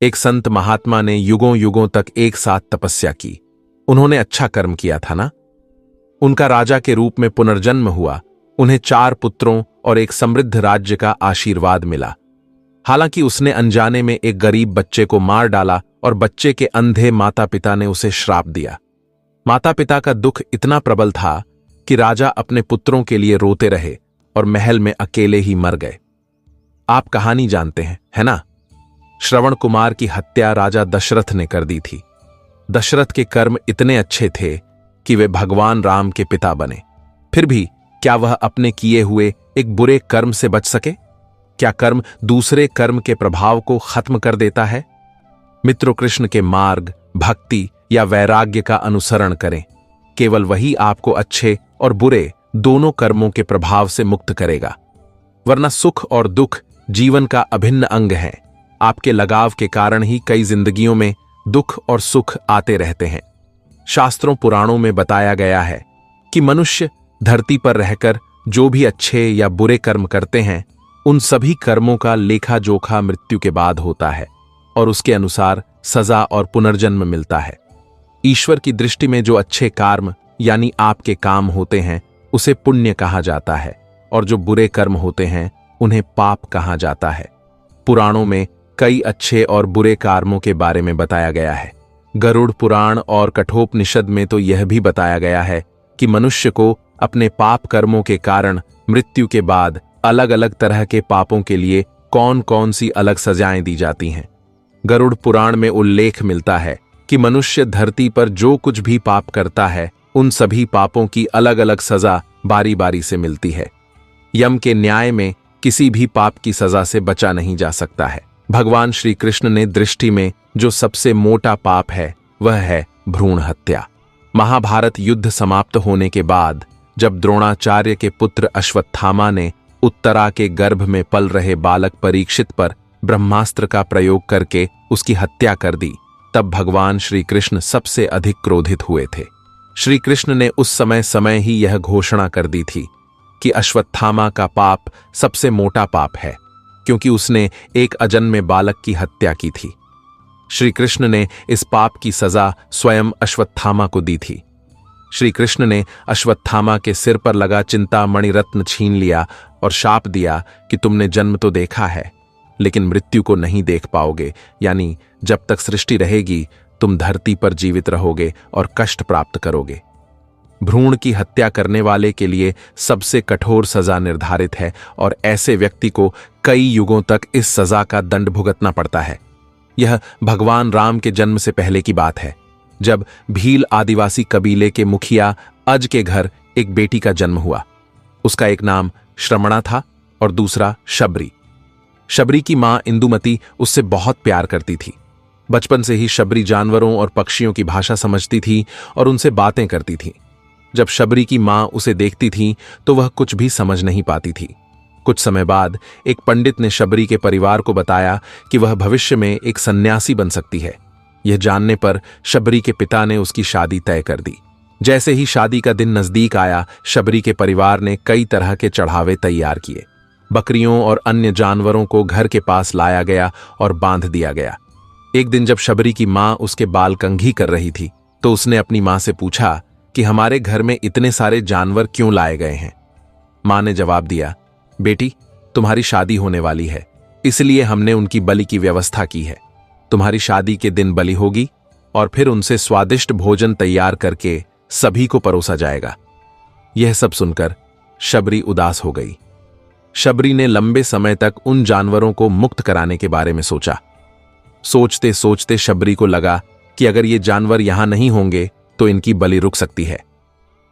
एक संत महात्मा ने युगों युगों तक एक साथ तपस्या की। उन्होंने अच्छा कर्म किया था ना। उनका राजा के रूप में पुनर्जन्म हुआ। उन्हें 4 पुत्रों और एक समृद्ध राज्य का आशीर्वाद मिला। हालांकि उसने अनजाने में एक गरीब बच्चे को मार डाला और बच्चे के अंधे माता पिता ने उसे श्राप दिया। माता पिता का दुख इतना प्रबल था कि राजा अपने पुत्रों के लिए रोते रहे और महल में अकेले ही मर गए। आप कहानी जानते हैं, है ना? श्रवण कुमार की हत्या राजा दशरथ ने कर दी थी। दशरथ के कर्म इतने अच्छे थे कि वे भगवान राम के पिता बने। फिर भी क्या वह अपने किए हुए एक बुरे कर्म से बच सके? क्या कर्म दूसरे कर्म के प्रभाव को खत्म कर देता है? मित्रों, कृष्ण के मार्ग, भक्ति या वैराग्य का अनुसरण करें। केवल वही आपको अच्छे और बुरे दोनों कर्मों के प्रभाव से मुक्त करेगा। वरना सुख और दुख जीवन का अभिन्न अंग है। आपके लगाव के कारण ही कई जिंदगियों में दुख और सुख आते रहते हैं। शास्त्रों पुराणों में बताया गया है कि मनुष्य धरती पर रहकर जो भी अच्छे या बुरे कर्म करते हैं, उन सभी कर्मों का लेखा जोखा मृत्यु के बाद होता है और उसके अनुसार सजा और पुनर्जन्म मिलता है। ईश्वर की दृष्टि में जो अच्छे कर्म यानी आपके काम होते हैं उसे पुण्य कहा जाता है और जो बुरे कर्म होते हैं उन्हें पाप कहा जाता है। पुराणों में कई अच्छे और बुरे कर्मों के बारे में बताया गया है। गरुड़ पुराण और कठोपनिषद में तो यह भी बताया गया है कि मनुष्य को अपने पाप कर्मों के कारण मृत्यु के बाद अलग अलग तरह के पापों के लिए कौन कौन सी अलग सजाएं दी जाती हैं। गरुड़ पुराण में उल्लेख मिलता है कि मनुष्य धरती पर जो कुछ भी पाप करता है उन सभी पापों की अलग अलग सजा बारी बारी से मिलती है। यम के न्याय में किसी भी पाप की सजा से बचा नहीं जा सकता है। भगवान श्री कृष्ण ने दृष्टि में जो सबसे मोटा पाप है वह है भ्रूण हत्या। महाभारत युद्ध समाप्त होने के बाद जब द्रोणाचार्य के पुत्र अश्वत्थामा ने उत्तरा के गर्भ में पल रहे बालक परीक्षित पर ब्रह्मास्त्र का प्रयोग करके उसकी हत्या कर दी, तब भगवान श्री कृष्ण सबसे अधिक क्रोधित हुए थे। श्री कृष्ण ने उस समय ही यह घोषणा कर दी थी कि अश्वत्थामा का पाप सबसे मोटा पाप है, क्योंकि उसने एक अजन्मे बालक की हत्या की थी। श्री कृष्ण ने इस पाप की सजा स्वयं अश्वत्थामा को दी थी। श्री कृष्ण ने अश्वत्थामा के सिर पर लगा चिंतामणि रत्न छीन लिया और शाप दिया कि तुमने जन्म तो देखा है लेकिन मृत्यु को नहीं देख पाओगे, यानी जब तक सृष्टि रहेगी तुम धरती पर जीवित रहोगे और कष्ट प्राप्त करोगे। भ्रूण की हत्या करने वाले के लिए सबसे कठोर सजा निर्धारित है और ऐसे व्यक्ति को कई युगों तक इस सजा का दंड भुगतना पड़ता है। यह भगवान राम के जन्म से पहले की बात है, जब भील आदिवासी कबीले के मुखिया अज के घर एक बेटी का जन्म हुआ। उसका एक नाम श्रमणा था और दूसरा शबरी। शबरी की मां इंदुमती उससे बहुत प्यार करती थी। बचपन से ही शबरी जानवरों और पक्षियों की भाषा समझती थी और उनसे बातें करती थी। जब शबरी की मां उसे देखती थी तो वह कुछ भी समझ नहीं पाती थी। कुछ समय बाद एक पंडित ने शबरी के परिवार को बताया कि वह भविष्य में एक सन्यासी बन सकती है। यह जानने पर शबरी के पिता ने उसकी शादी तय कर दी। जैसे ही शादी का दिन नजदीक आया, शबरी के परिवार ने कई तरह के चढ़ावे तैयार किए। बकरियों और अन्य जानवरों को घर के पास लाया गया और बांध दिया गया। एक दिन जब शबरी की मां उसके बाल कंघी कर रही थी तो उसने अपनी मां से पूछा कि हमारे घर में इतने सारे जानवर क्यों लाए गए हैं। मां ने जवाब दिया, बेटी, तुम्हारी शादी होने वाली है, इसलिए हमने उनकी बलि की व्यवस्था की है। तुम्हारी शादी के दिन बलि होगी और फिर उनसे स्वादिष्ट भोजन तैयार करके सभी को परोसा जाएगा। यह सब सुनकर शबरी उदास हो गई। शबरी ने लंबे समय तक उन जानवरों को मुक्त कराने के बारे में सोचा। सोचते सोचते शबरी को लगा कि अगर ये जानवर यहां नहीं होंगे तो इनकी बलि रुक सकती है।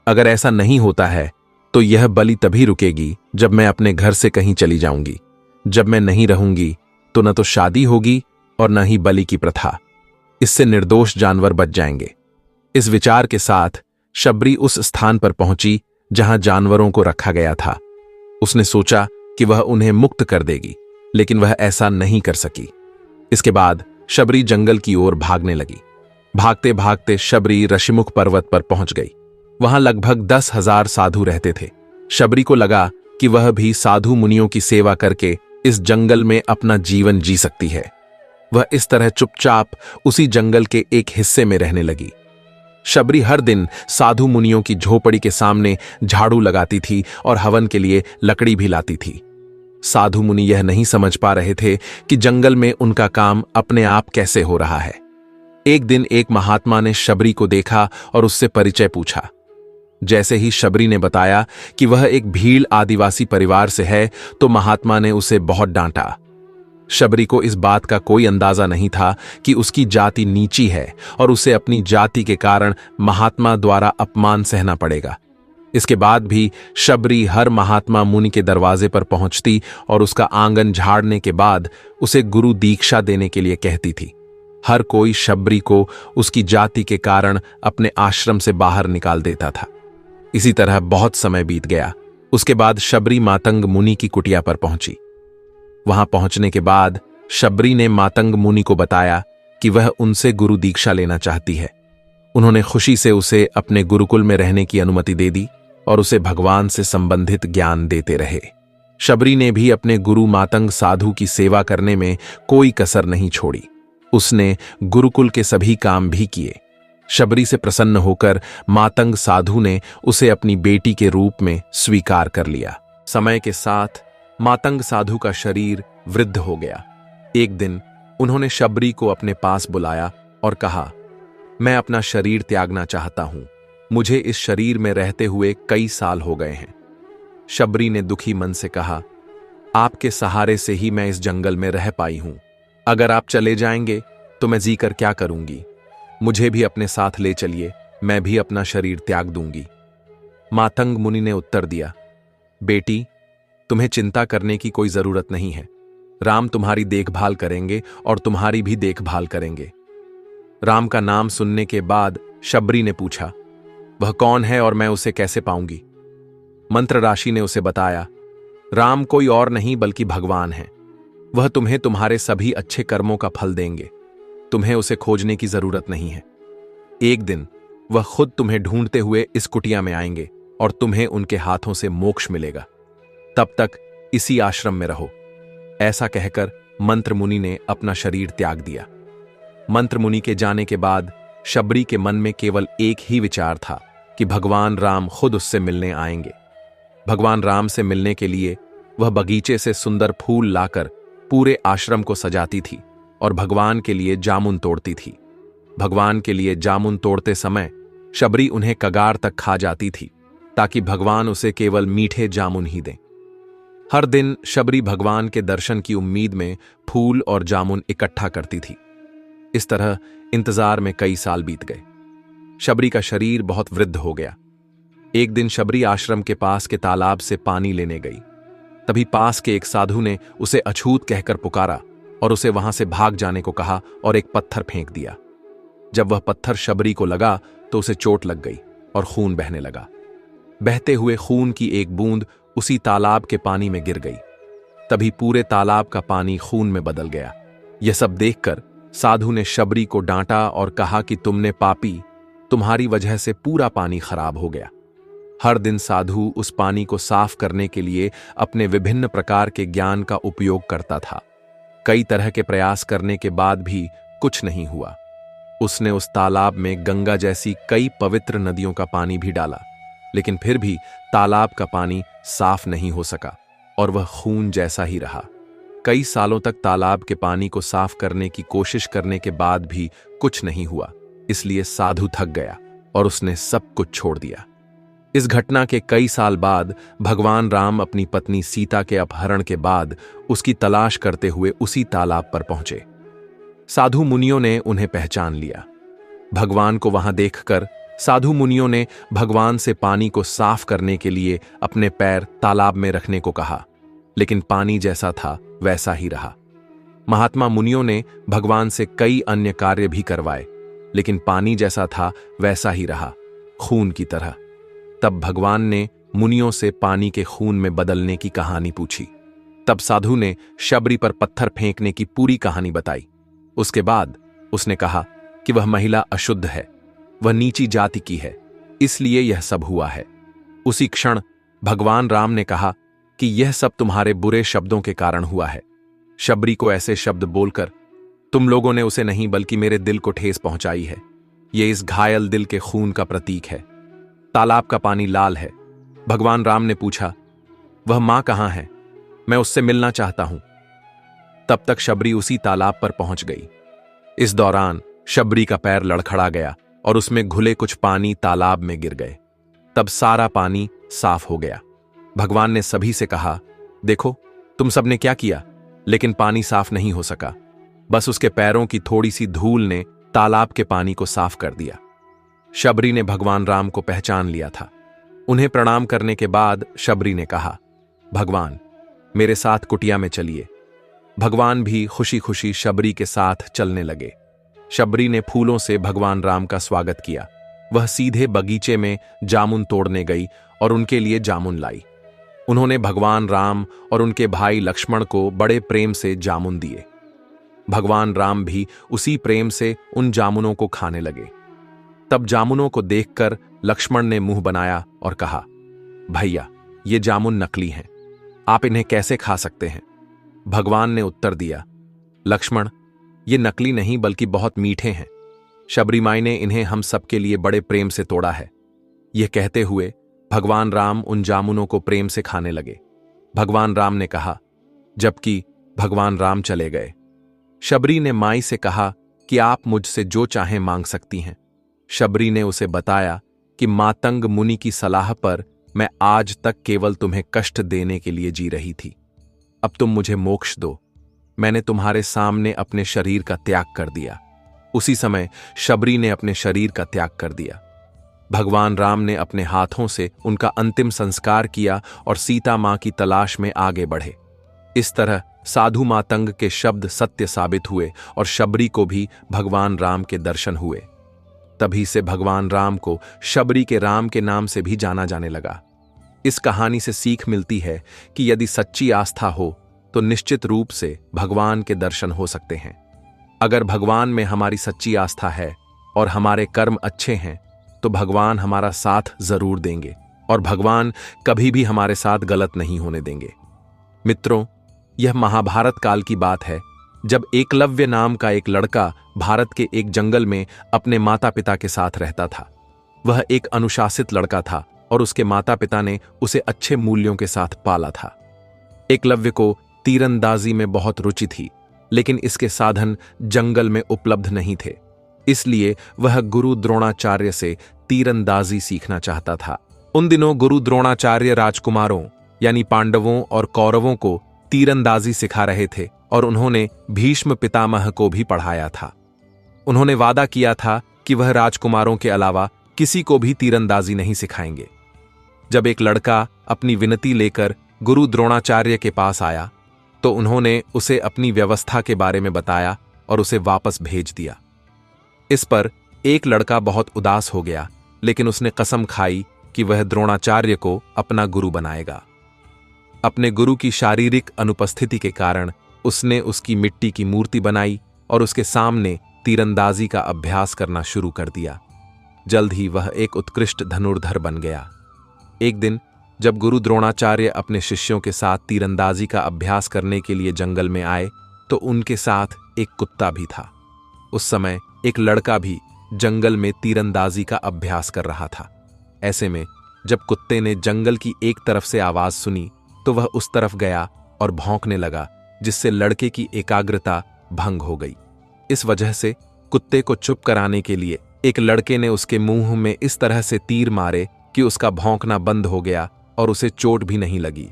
अगर ऐसा नहीं होता है तो यह बलि तभी रुकेगी जब मैं अपने घर से कहीं चली जाऊंगी। जब मैं नहीं रहूंगी तो न तो शादी होगी और न ही बलि की प्रथा। इससे निर्दोष जानवर बच जाएंगे। इस विचार के साथ शबरी उस स्थान पर पहुंची जहां जानवरों को रखा गया था। उसने सोचा कि वह उन्हें मुक्त कर देगी, लेकिन वह ऐसा नहीं कर सकी। इसके बाद शबरी जंगल की ओर भागने लगी। भागते भागते शबरी ऋषिमुख पर्वत पर पहुंच गई। वहां लगभग 10,000 साधु रहते थे। शबरी को लगा कि वह भी साधु मुनियों की सेवा करके इस जंगल में अपना जीवन जी सकती है। वह इस तरह चुपचाप उसी जंगल के एक हिस्से में रहने लगी। शबरी हर दिन साधु मुनियों की झोपड़ी के सामने झाड़ू लगाती थी और हवन के लिए लकड़ी भी लाती थी। साधु मुनि यह नहीं समझ पा रहे थे कि जंगल में उनका काम अपने आप कैसे हो रहा है। एक दिन एक महात्मा ने शबरी को देखा और उससे परिचय पूछा। जैसे ही शबरी ने बताया कि वह एक भील आदिवासी परिवार से है, तो महात्मा ने उसे बहुत डांटा। शबरी को इस बात का कोई अंदाजा नहीं था कि उसकी जाति नीची है और उसे अपनी जाति के कारण महात्मा द्वारा अपमान सहना पड़ेगा। इसके बाद भी शबरी हर महात्मा मुनि के दरवाजे पर पहुंचती और उसका आंगन झाड़ने के बाद उसे गुरु दीक्षा देने के लिए कहती थी। हर कोई शबरी को उसकी जाति के कारण अपने आश्रम से बाहर निकाल देता था। इसी तरह बहुत समय बीत गया। उसके बाद शबरी मातंग मुनि की कुटिया पर पहुंची। वहां पहुंचने के बाद शबरी ने मातंग मुनि को बताया कि वह उनसे गुरु दीक्षा लेना चाहती है। उन्होंने खुशी से उसे अपने गुरुकुल में रहने की अनुमति दे दी और उसे भगवान से संबंधित ज्ञान देते रहे। शबरी ने भी अपने गुरु मातंग साधु की सेवा करने में कोई कसर नहीं छोड़ी। उसने गुरुकुल के सभी काम भी किए। शबरी से प्रसन्न होकर मातंग साधु ने उसे अपनी बेटी के रूप में स्वीकार कर लिया। समय के साथ मातंग साधु का शरीर वृद्ध हो गया। एक दिन उन्होंने शबरी को अपने पास बुलाया और कहा, मैं अपना शरीर त्यागना चाहता हूं। मुझे इस शरीर में रहते हुए कई साल हो गए हैं। शबरी ने दुखी मन से कहा, आपके सहारे से ही मैं इस जंगल में रह पाई हूं। अगर आप चले जाएंगे तो मैं जीकर क्या करूंगी? मुझे भी अपने साथ ले चलिए, मैं भी अपना शरीर त्याग दूंगी। मातंग मुनि ने उत्तर दिया, बेटी, तुम्हें चिंता करने की कोई जरूरत नहीं है। राम तुम्हारी देखभाल करेंगे और तुम्हारी भी देखभाल करेंगे। राम का नाम सुनने के बाद शबरी ने पूछा, वह कौन है और मैं उसे कैसे पाऊंगी? मंत्र राशि ने उसे बताया, राम कोई और नहीं बल्कि भगवान है। वह तुम्हें तुम्हारे सभी अच्छे कर्मों का फल देंगे। तुम्हें उसे खोजने की जरूरत नहीं है। एक दिन वह खुद तुम्हें ढूंढते हुए इस कुटिया में आएंगे और तुम्हें उनके हाथों से मोक्ष मिलेगा। तब तक इसी आश्रम में रहो। ऐसा कहकर मंत्र मुनि ने अपना शरीर त्याग दिया। मंत्र मुनि के जाने के बाद शबरी के मन में केवल एक ही विचार था कि भगवान राम खुद उससे मिलने आएंगे। भगवान राम से मिलने के लिए वह बगीचे से सुंदर फूल लाकर पूरे आश्रम को सजाती थी और भगवान के लिए जामुन तोड़ती थी। भगवान के लिए जामुन तोड़ते समय शबरी उन्हें कगार तक खा जाती थी ताकि भगवान उसे केवल मीठे जामुन ही दें। हर दिन शबरी भगवान के दर्शन की उम्मीद में फूल और जामुन इकट्ठा करती थी। इस तरह इंतजार में कई साल बीत गए। शबरी का शरीर बहुत वृद्ध हो गया। एक दिन शबरी आश्रम के पास के तालाब से पानी लेने गई। तभी पास के एक साधु ने उसे अछूत कहकर पुकारा और उसे वहां से भाग जाने को कहा और एक पत्थर फेंक दिया। जब वह पत्थर शबरी को लगा तो उसे चोट लग गई और खून बहने लगा। बहते हुए खून की एक बूंद उसी तालाब के पानी में गिर गई। तभी पूरे तालाब का पानी खून में बदल गया। यह सब देखकर साधु ने शबरी को डांटा और कहा कि तुमने पापी, तुम्हारी वजह से पूरा पानी खराब हो गया। हर दिन साधु उस पानी को साफ करने के लिए अपने विभिन्न प्रकार के ज्ञान का उपयोग करता था। कई तरह के प्रयास करने के बाद भी कुछ नहीं हुआ। उसने उस तालाब में गंगा जैसी कई पवित्र नदियों का पानी भी डाला, लेकिन फिर भी तालाब का पानी साफ नहीं हो सका और वह खून जैसा ही रहा। कई सालों तक तालाब के पानी को साफ करने की कोशिश करने के बाद भी कुछ नहीं हुआ। इसलिए साधु थक गया और उसने सब कुछ छोड़ दिया। इस घटना के कई साल बाद भगवान राम अपनी पत्नी सीता के अपहरण के बाद उसकी तलाश करते हुए उसी तालाब पर पहुंचे। साधु मुनियों ने उन्हें पहचान लिया। भगवान को वहां देखकर साधु मुनियों ने भगवान से पानी को साफ करने के लिए अपने पैर तालाब में रखने को कहा, लेकिन पानी जैसा था वैसा ही रहा। महात्मा मुनियों ने भगवान से कई अन्य कार्य भी करवाए, लेकिन पानी जैसा था वैसा ही रहा, खून की तरह। तब भगवान ने मुनियों से पानी के खून में बदलने की कहानी पूछी। तब साधु ने शबरी पर पत्थर फेंकने की पूरी कहानी बताई। उसके बाद उसने कहा कि वह महिला अशुद्ध है, वह नीची जाति की है, इसलिए यह सब हुआ है। उसी क्षण भगवान राम ने कहा कि यह सब तुम्हारे बुरे शब्दों के कारण हुआ है। शबरी को ऐसे शब्द बोलकर तुम लोगों ने उसे नहीं बल्कि मेरे दिल को ठेस पहुंचाई है। ये इस घायल दिल के खून का प्रतीक है। तालाब का पानी लाल है। भगवान राम ने पूछा, वह मां कहां है? मैं उससे मिलना चाहता हूं। तब तक शबरी उसी तालाब पर पहुंच गई। इस दौरान शबरी का पैर लड़खड़ा गया और उसमें घुले कुछ पानी तालाब में गिर गए। तब सारा पानी साफ हो गया। भगवान ने सभी से कहा, देखो तुम सबने क्या किया, लेकिन पानी साफ नहीं हो सका। बस उसके पैरों की थोड़ी सी धूल ने तालाब के पानी को साफ कर दिया। शबरी ने भगवान राम को पहचान लिया था। उन्हें प्रणाम करने के बाद शबरी ने कहा, भगवान मेरे साथ कुटिया में चलिए। भगवान भी खुशी खुशी शबरी के साथ चलने लगे। शबरी ने फूलों से भगवान राम का स्वागत किया। वह सीधे बगीचे में जामुन तोड़ने गई और उनके लिए जामुन लाई। उन्होंने भगवान राम और उनके भाई लक्ष्मण को बड़े प्रेम से जामुन दिए। भगवान राम भी उसी प्रेम से उन जामुनों को खाने लगे। तब जामुनों को देखकर लक्ष्मण ने मुंह बनाया और कहा, भैया ये जामुन नकली हैं, आप इन्हें कैसे खा सकते हैं? भगवान ने उत्तर दिया, लक्ष्मण ये नकली नहीं बल्कि बहुत मीठे हैं। शबरी माई ने इन्हें हम सबके लिए बड़े प्रेम से तोड़ा है। यह कहते हुए भगवान राम उन जामुनों को प्रेम से खाने लगे। भगवान राम ने कहा, जबकि भगवान राम चले गए। शबरी ने माई से कहा कि आप मुझसे जो चाहें मांग सकती हैं। शबरी ने उसे बताया कि मातंग मुनि की सलाह पर मैं आज तक केवल तुम्हें कष्ट देने के लिए जी रही थी। अब तुम मुझे मोक्ष दो। मैंने तुम्हारे सामने अपने शरीर का त्याग कर दिया। उसी समय शबरी ने अपने शरीर का त्याग कर दिया। भगवान राम ने अपने हाथों से उनका अंतिम संस्कार किया और सीता मां की तलाश में आगे बढ़े। इस तरह साधु मातंग के शब्द सत्य साबित हुए और शबरी को भी भगवान राम के दर्शन हुए। तभी से भगवान राम को शबरी के राम के नाम से भी जाना जाने लगा। इस कहानी से सीख मिलती है कि यदि सच्ची आस्था हो तो निश्चित रूप से भगवान के दर्शन हो सकते हैं। अगर भगवान में हमारी सच्ची आस्था है और हमारे कर्म अच्छे हैं तो भगवान हमारा साथ जरूर देंगे और भगवान कभी भी हमारे साथ गलत नहीं होने देंगे। मित्रों, यह महाभारत काल की बात है, जब एकलव्य नाम का एक लड़का भारत के एक जंगल में अपने माता पिता के साथ रहता था। वह एक अनुशासित लड़का था और उसके माता पिता ने उसे अच्छे मूल्यों के साथ पाला था। एकलव्य को तीरंदाजी में बहुत रुचि थी, लेकिन इसके साधन जंगल में उपलब्ध नहीं थे। इसलिए वह गुरु द्रोणाचार्य से तीरंदाजी सीखना चाहता था। उन दिनों गुरु द्रोणाचार्य राजकुमारों यानी पांडवों और कौरवों को तीरंदाजी सिखा रहे थे और उन्होंने भीष्म पितामह को भी पढ़ाया था। उन्होंने वादा किया था कि वह राजकुमारों के अलावा किसी को भी तीरंदाजी नहीं सिखाएंगे। जब एक लड़का अपनी विनती लेकर गुरु द्रोणाचार्य के पास आया तो उन्होंने उसे अपनी व्यवस्था के बारे में बताया और उसे वापस भेज दिया। इस पर एक लड़का बहुत उदास हो गया, लेकिन उसने कसम खाई कि वह द्रोणाचार्य को अपना गुरु बनाएगा। अपने गुरु की शारीरिक अनुपस्थिति के कारण उसने उसकी मिट्टी की मूर्ति बनाई और उसके सामने तीरंदाजी का अभ्यास करना शुरू कर दिया। जल्द ही वह एक उत्कृष्ट धनुर्धर बन गया। एक दिन जब गुरु द्रोणाचार्य अपने शिष्यों के साथ तीरंदाजी का अभ्यास करने के लिए जंगल में आए तो उनके साथ एक कुत्ता भी था। उस समय एक लड़का भी जंगल में तीरंदाजी का अभ्यास कर रहा था। ऐसे में जब कुत्ते ने जंगल की एक तरफ से आवाज सुनी तो वह उस तरफ गया और भौंकने लगा, जिससे लड़के की एकाग्रता भंग हो गई। इस वजह से कुत्ते को चुप कराने के लिए एक लड़के ने उसके मुंह में इस तरह से तीर मारे कि उसका भौंकना बंद हो गया और उसे चोट भी नहीं लगी।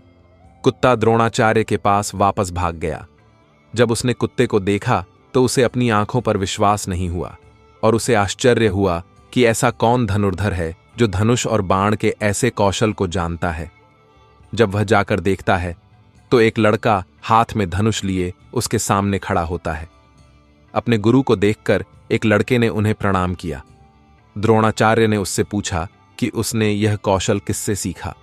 कुत्ता द्रोणाचार्य के पास वापस भाग गया। जब उसने कुत्ते को देखा तो उसे अपनी आंखों पर विश्वास नहीं हुआ और उसे आश्चर्य हुआ कि ऐसा कौन धनुर्धर है जो धनुष और बाण के ऐसे कौशल को जानता है। जब वह जाकर देखता है तो एक लड़का हाथ में धनुष लिए उसके सामने खड़ा होता है। अपने गुरु को देखकर एक लड़के ने उन्हें प्रणाम किया। द्रोणाचार्य ने उससे पूछा कि उसने यह कौशल किससे सीखा।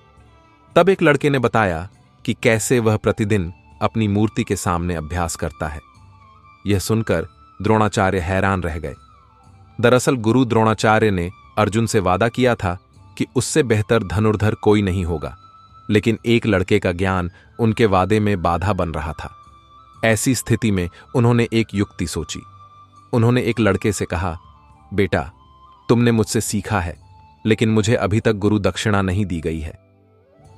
तब एक लड़के ने बताया कि कैसे वह प्रतिदिन अपनी मूर्ति के सामने अभ्यास करता है। यह सुनकर द्रोणाचार्य हैरान रह गए। दरअसल गुरु द्रोणाचार्य ने अर्जुन से वादा किया था कि उससे बेहतर धनुर्धर कोई नहीं होगा, लेकिन एक लड़के का ज्ञान उनके वादे में बाधा बन रहा था। ऐसी स्थिति में उन्होंने एक युक्ति सोची। उन्होंने एक लड़के से कहा, बेटा, तुमने मुझसे सीखा है, लेकिन मुझे अभी तक गुरु दक्षिणा नहीं दी गई है।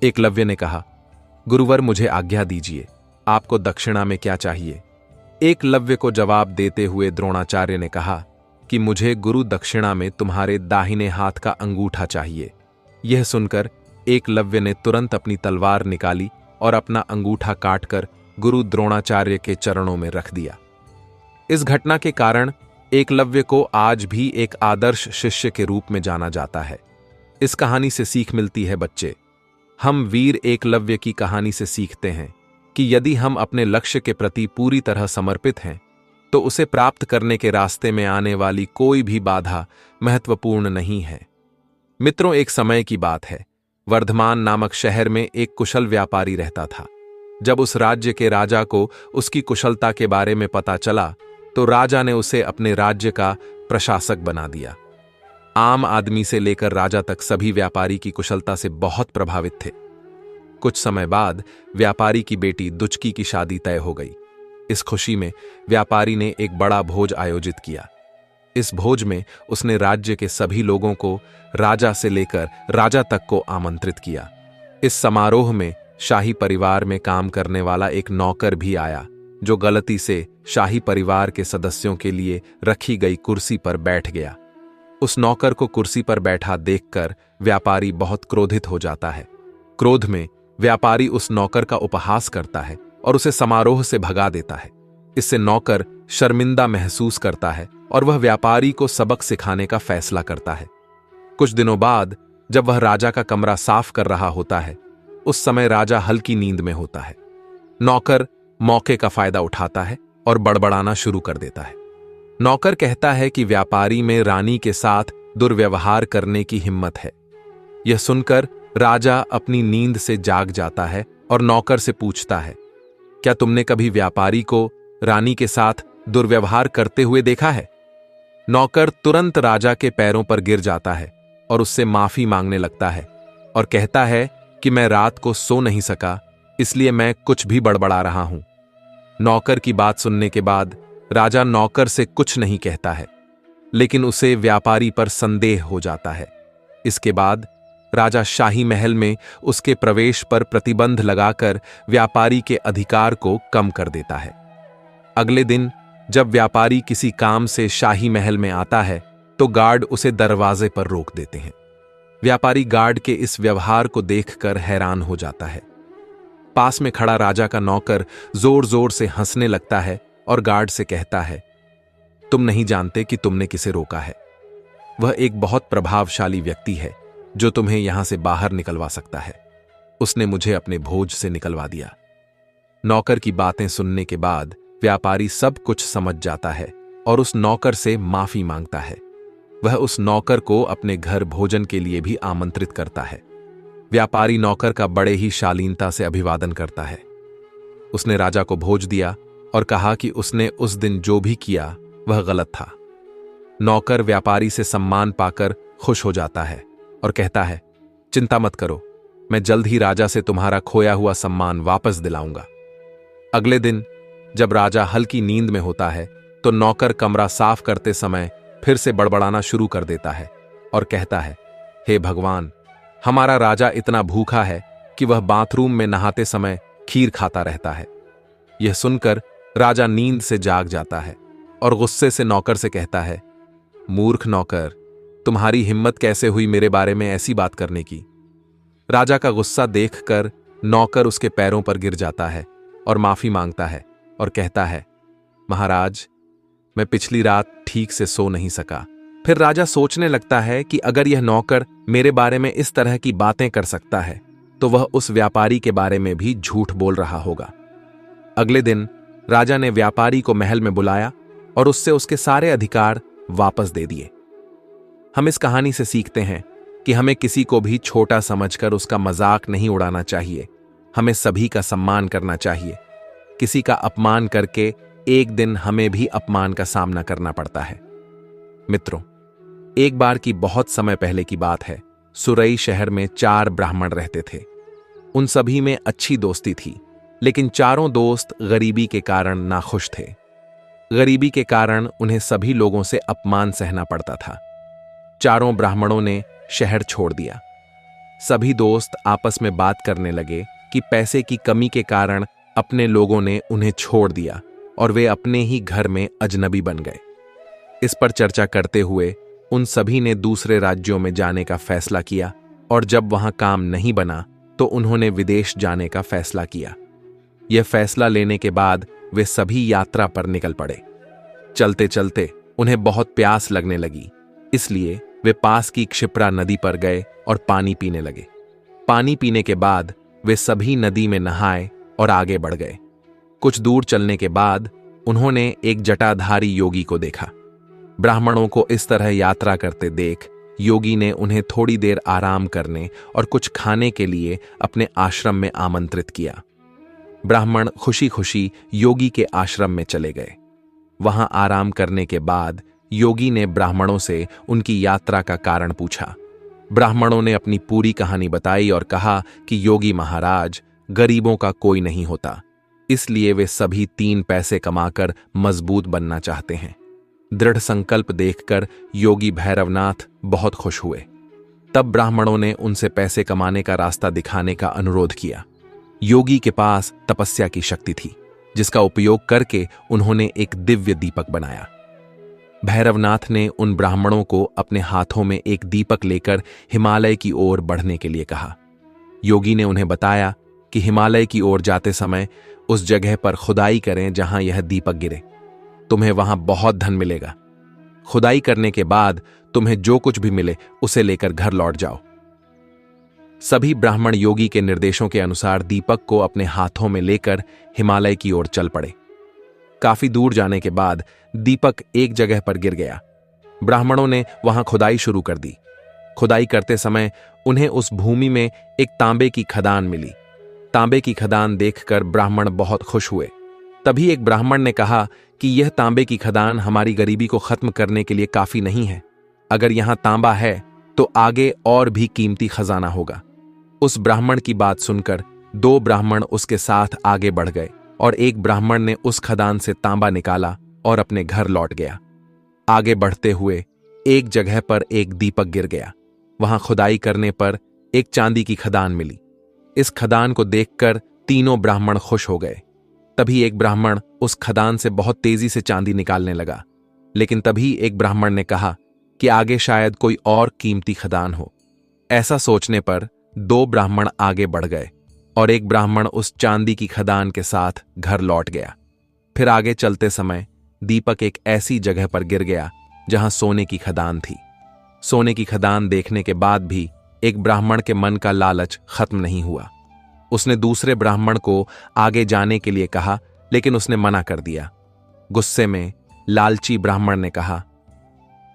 एकलव्य ने कहा, गुरुवर, मुझे आज्ञा दीजिए, आपको दक्षिणा में क्या चाहिए? एकलव्य को जवाब देते हुए द्रोणाचार्य ने कहा कि मुझे गुरु दक्षिणा में तुम्हारे दाहिने हाथ का अंगूठा चाहिए। यह सुनकर एकलव्य ने तुरंत अपनी तलवार निकाली और अपना अंगूठा काटकर गुरु द्रोणाचार्य के चरणों में रख दिया। इस घटना के कारण एकलव्य को आज भी एक आदर्श शिष्य के रूप में जाना जाता है। इस कहानी से सीख मिलती है बच्चे। हम वीर एकलव्य की कहानी से सीखते हैं कि यदि हम अपने लक्ष्य के प्रति पूरी तरह समर्पित हैं, तो उसे प्राप्त करने के रास्ते में आने वाली कोई भी बाधा महत्वपूर्ण नहीं है। मित्रों, एक समय की बात है। वर्धमान नामक शहर में एक कुशल व्यापारी रहता था। जब उस राज्य के राजा को उसकी कुशलता के बारे में पता चला, तो राजा ने उसे अपने राज्य का प्रशासक बना दिया। आम आदमी से लेकर राजा तक सभी व्यापारी की कुशलता से बहुत प्रभावित थे। कुछ समय बाद व्यापारी की बेटी दुचकी की शादी तय हो गई। इस खुशी में व्यापारी ने एक बड़ा भोज आयोजित किया। इस भोज में उसने राज्य के सभी लोगों को, राजा से लेकर राजा तक को आमंत्रित किया। इस समारोह में शाही परिवार में काम करने वाला एक नौकर भी आया, जो गलती से शाही परिवार के सदस्यों के लिए रखी गई कुर्सी पर बैठ गया। उस नौकर को कुर्सी पर बैठा देखकर व्यापारी बहुत क्रोधित हो जाता है। क्रोध में व्यापारी उस नौकर का उपहास करता है और उसे समारोह से भगा देता है। इससे नौकर शर्मिंदा महसूस करता है और वह व्यापारी को सबक सिखाने का फैसला करता है। कुछ दिनों बाद जब वह राजा का कमरा साफ कर रहा होता है, उस समय राजा हल्की नींद में होता है। नौकर मौके का फायदा उठाता है और बड़बड़ाना शुरू कर देता है। नौकर कहता है कि व्यापारी में रानी के साथ दुर्व्यवहार करने की हिम्मत है। यह सुनकर राजा अपनी नींद से जाग जाता है और नौकर से पूछता है, क्या तुमने कभी व्यापारी को रानी के साथ दुर्व्यवहार करते हुए देखा है? नौकर तुरंत राजा के पैरों पर गिर जाता है और उससे माफी मांगने लगता है और कहता है कि मैं रात को सो नहीं सका, इसलिए मैं कुछ भी बड़बड़ा रहा हूं। नौकर की बात सुनने के बाद राजा नौकर से कुछ नहीं कहता है, लेकिन उसे व्यापारी पर संदेह हो जाता है। इसके बाद राजा शाही महल में उसके प्रवेश पर प्रतिबंध लगाकर व्यापारी के अधिकार को कम कर देता है। अगले दिन जब व्यापारी किसी काम से शाही महल में आता है, तो गार्ड उसे दरवाजे पर रोक देते हैं। व्यापारी गार्ड के इस व्यवहार को देखकर हैरान हो जाता है। पास में खड़ा राजा का नौकर जोर जोर से हंसने लगता है और गार्ड से कहता है, तुम नहीं जानते कि तुमने किसे रोका है। वह एक बहुत प्रभावशाली व्यक्ति है जो तुम्हें यहां से बाहर निकलवा सकता है। उसने मुझे अपने भोज से निकलवा दिया। नौकर की बातें सुनने के बाद व्यापारी सब कुछ समझ जाता है और उस नौकर से माफी मांगता है। वह उस नौकर को अपने घर भोजन के लिए भी आमंत्रित करता है। व्यापारी नौकर का बड़े ही शालीनता से अभिवादन करता है। उसने राजा को भोज दिया और कहा कि उसने उस दिन जो भी किया वह गलत था। नौकर व्यापारी से सम्मान पाकर खुश हो जाता है और कहता है, चिंता मत करो, मैं जल्द ही राजा से तुम्हारा खोया हुआ सम्मान वापस दिलाऊंगा। अगले दिन जब राजा हल्की नींद में होता है, तो नौकर कमरा साफ करते समय फिर से बड़बड़ाना शुरू कर देता है और कहता है, हे भगवान, हमारा राजा इतना भूखा है कि वह बाथरूम में नहाते समय खीर खाता रहता है। यह सुनकर राजा नींद से जाग जाता है और गुस्से से नौकर से कहता है, मूर्ख नौकर, तुम्हारी हिम्मत कैसे हुई मेरे बारे में ऐसी बात करने की? राजा का गुस्सा देखकर नौकर उसके पैरों पर गिर जाता है और माफी मांगता है और कहता है, महाराज, मैं पिछली रात ठीक से सो नहीं सका। फिर राजा सोचने लगता है कि अगर यह नौकर मेरे बारे में इस तरह की बातें कर सकता है, तो वह उस व्यापारी के बारे में भी झूठ बोल रहा होगा। अगले दिन राजा ने व्यापारी को महल में बुलाया और उससे उसके सारे अधिकार वापस दे दिए। हम इस कहानी से सीखते हैं कि हमें किसी को भी छोटा समझकर उसका मजाक नहीं उड़ाना चाहिए। हमें सभी का सम्मान करना चाहिए। किसी का अपमान करके एक दिन हमें भी अपमान का सामना करना पड़ता है। मित्रों, एक बार की बहुत समय पहले की बात है। सुरई शहर में 4 ब्राह्मण रहते थे। उन सभी में अच्छी दोस्ती थी। लेकिन चारों दोस्त गरीबी के कारण नाखुश थे। गरीबी के कारण उन्हें सभी लोगों से अपमान सहना पड़ता था। चारों ब्राह्मणों ने शहर छोड़ दिया। सभी दोस्त आपस में बात करने लगे कि पैसे की कमी के कारण अपने लोगों ने उन्हें छोड़ दिया और वे अपने ही घर में अजनबी बन गए। इस पर चर्चा करते हुए उन सभी ने दूसरे राज्यों में जाने का फैसला किया और जब वहां काम नहीं बना तो उन्होंने विदेश जाने का फैसला किया। यह फैसला लेने के बाद वे सभी यात्रा पर निकल पड़े। चलते चलते उन्हें बहुत प्यास लगने लगी, इसलिए वे पास की क्षिप्रा नदी पर गए और पानी पीने लगे। पानी पीने के बाद वे सभी नदी में नहाए और आगे बढ़ गए। कुछ दूर चलने के बाद उन्होंने एक जटाधारी योगी को देखा। ब्राह्मणों को इस तरह यात्रा करते देख योगी ने उन्हें थोड़ी देर आराम करने और कुछ खाने के लिए अपने आश्रम में आमंत्रित किया। ब्राह्मण खुशी खुशी योगी के आश्रम में चले गए। वहां आराम करने के बाद योगी ने ब्राह्मणों से उनकी यात्रा का कारण पूछा। ब्राह्मणों ने अपनी पूरी कहानी बताई और कहा कि योगी महाराज, गरीबों का कोई नहीं होता, इसलिए वे सभी 3 पैसे कमाकर मजबूत बनना चाहते हैं। दृढ़ संकल्प देखकर योगी भैरवनाथ बहुत खुश हुए। तब ब्राह्मणों ने उनसे पैसे कमाने का रास्ता दिखाने का अनुरोध किया। योगी के पास तपस्या की शक्ति थी, जिसका उपयोग करके उन्होंने एक दिव्य दीपक बनाया। भैरवनाथ ने उन ब्राह्मणों को अपने हाथों में एक दीपक लेकर हिमालय की ओर बढ़ने के लिए कहा। योगी ने उन्हें बताया कि हिमालय की ओर जाते समय उस जगह पर खुदाई करें जहां यह दीपक गिरे। तुम्हें वहां बहुत धन मिलेगा। खुदाई करने के बाद तुम्हें जो कुछ भी मिले उसे लेकर घर लौट जाओ। सभी ब्राह्मण योगी के निर्देशों के अनुसार दीपक को अपने हाथों में लेकर हिमालय की ओर चल पड़े। काफी दूर जाने के बाद दीपक एक जगह पर गिर गया। ब्राह्मणों ने वहां खुदाई शुरू कर दी। खुदाई करते समय उन्हें उस भूमि में एक तांबे की खदान मिली। तांबे की खदान देखकर ब्राह्मण बहुत खुश हुए। तभी एक ब्राह्मण ने कहा कि यह तांबे की खदान हमारी गरीबी को खत्म करने के लिए काफी नहीं है। अगर यहां तांबा है तो आगे और भी कीमती खजाना होगा। उस ब्राह्मण की बात सुनकर 2 ब्राह्मण उसके साथ आगे बढ़ गए और एक ब्राह्मण ने उस खदान से तांबा निकाला और अपने घर लौट गया। आगे बढ़ते हुए एक जगह पर एक दीपक गिर गया। वहां खुदाई करने पर एक चांदी की खदान मिली। इस खदान को देखकर तीनों ब्राह्मण खुश हो गए। तभी एक ब्राह्मण उस खदान से बहुत तेजी से चांदी निकालने लगा, लेकिन तभी एक ब्राह्मण ने कहा कि आगे शायद कोई और कीमती खदान हो। ऐसा सोचने पर 2 ब्राह्मण आगे बढ़ गए और एक ब्राह्मण उस चांदी की खदान के साथ घर लौट गया। फिर आगे चलते समय दीपक एक ऐसी जगह पर गिर गया जहां सोने की खदान थी। सोने की खदान देखने के बाद भी एक ब्राह्मण के मन का लालच खत्म नहीं हुआ। उसने दूसरे ब्राह्मण को आगे जाने के लिए कहा, लेकिन उसने मना कर दिया। गुस्से में लालची ब्राह्मण ने कहा,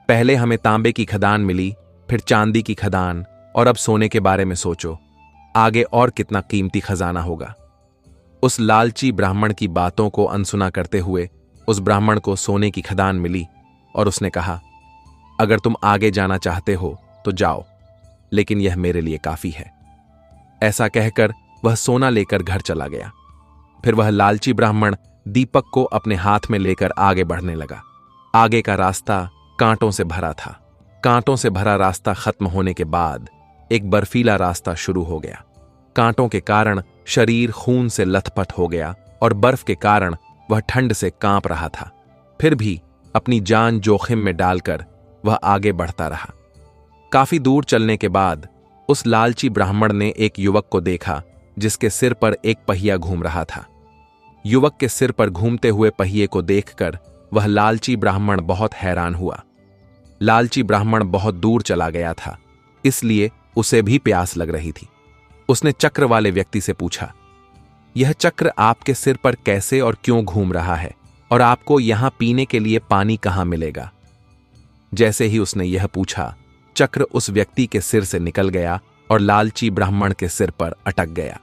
पहले हमें तांबे की खदान मिली, फिर चांदी की खदान, और अब सोने के बारे में सोचो, आगे और कितना कीमती खजाना होगा। उस लालची ब्राह्मण की बातों को अनसुना करते हुए उस ब्राह्मण को सोने की खदान मिली और उसने कहा, अगर तुम आगे जाना चाहते हो तो जाओ, लेकिन यह मेरे लिए काफी है। ऐसा कहकर वह सोना लेकर घर चला गया। फिर वह लालची ब्राह्मण दीपक को अपने हाथ में लेकर आगे बढ़ने लगा। आगे का रास्ता कांटों से भरा था। कांटों से भरा रास्ता खत्म होने के बाद एक बर्फीला रास्ता शुरू हो गया। कांटों के कारण शरीर खून से लथपथ हो गया और बर्फ के कारण वह ठंड से कांप रहा था। फिर भी अपनी जान जोखिम में डालकर वह आगे बढ़ता रहा। काफी दूर चलने के बाद उस लालची ब्राह्मण ने एक युवक को देखा जिसके सिर पर एक पहिया घूम रहा था। युवक के सिर पर घूमते हुए पहिए को देखकर वह लालची ब्राह्मण बहुत हैरान हुआ। लालची ब्राह्मण बहुत दूर चला गया था, इसलिए उसे भी प्यास लग रही थी। उसने चक्र वाले व्यक्ति से पूछा, यह चक्र आपके सिर पर कैसे और क्यों घूम रहा है, और आपको यहां पीने के लिए पानी कहां मिलेगा? जैसे ही उसने यह पूछा, चक्र उस व्यक्ति के सिर से निकल गया और लालची ब्राह्मण के सिर पर अटक गया।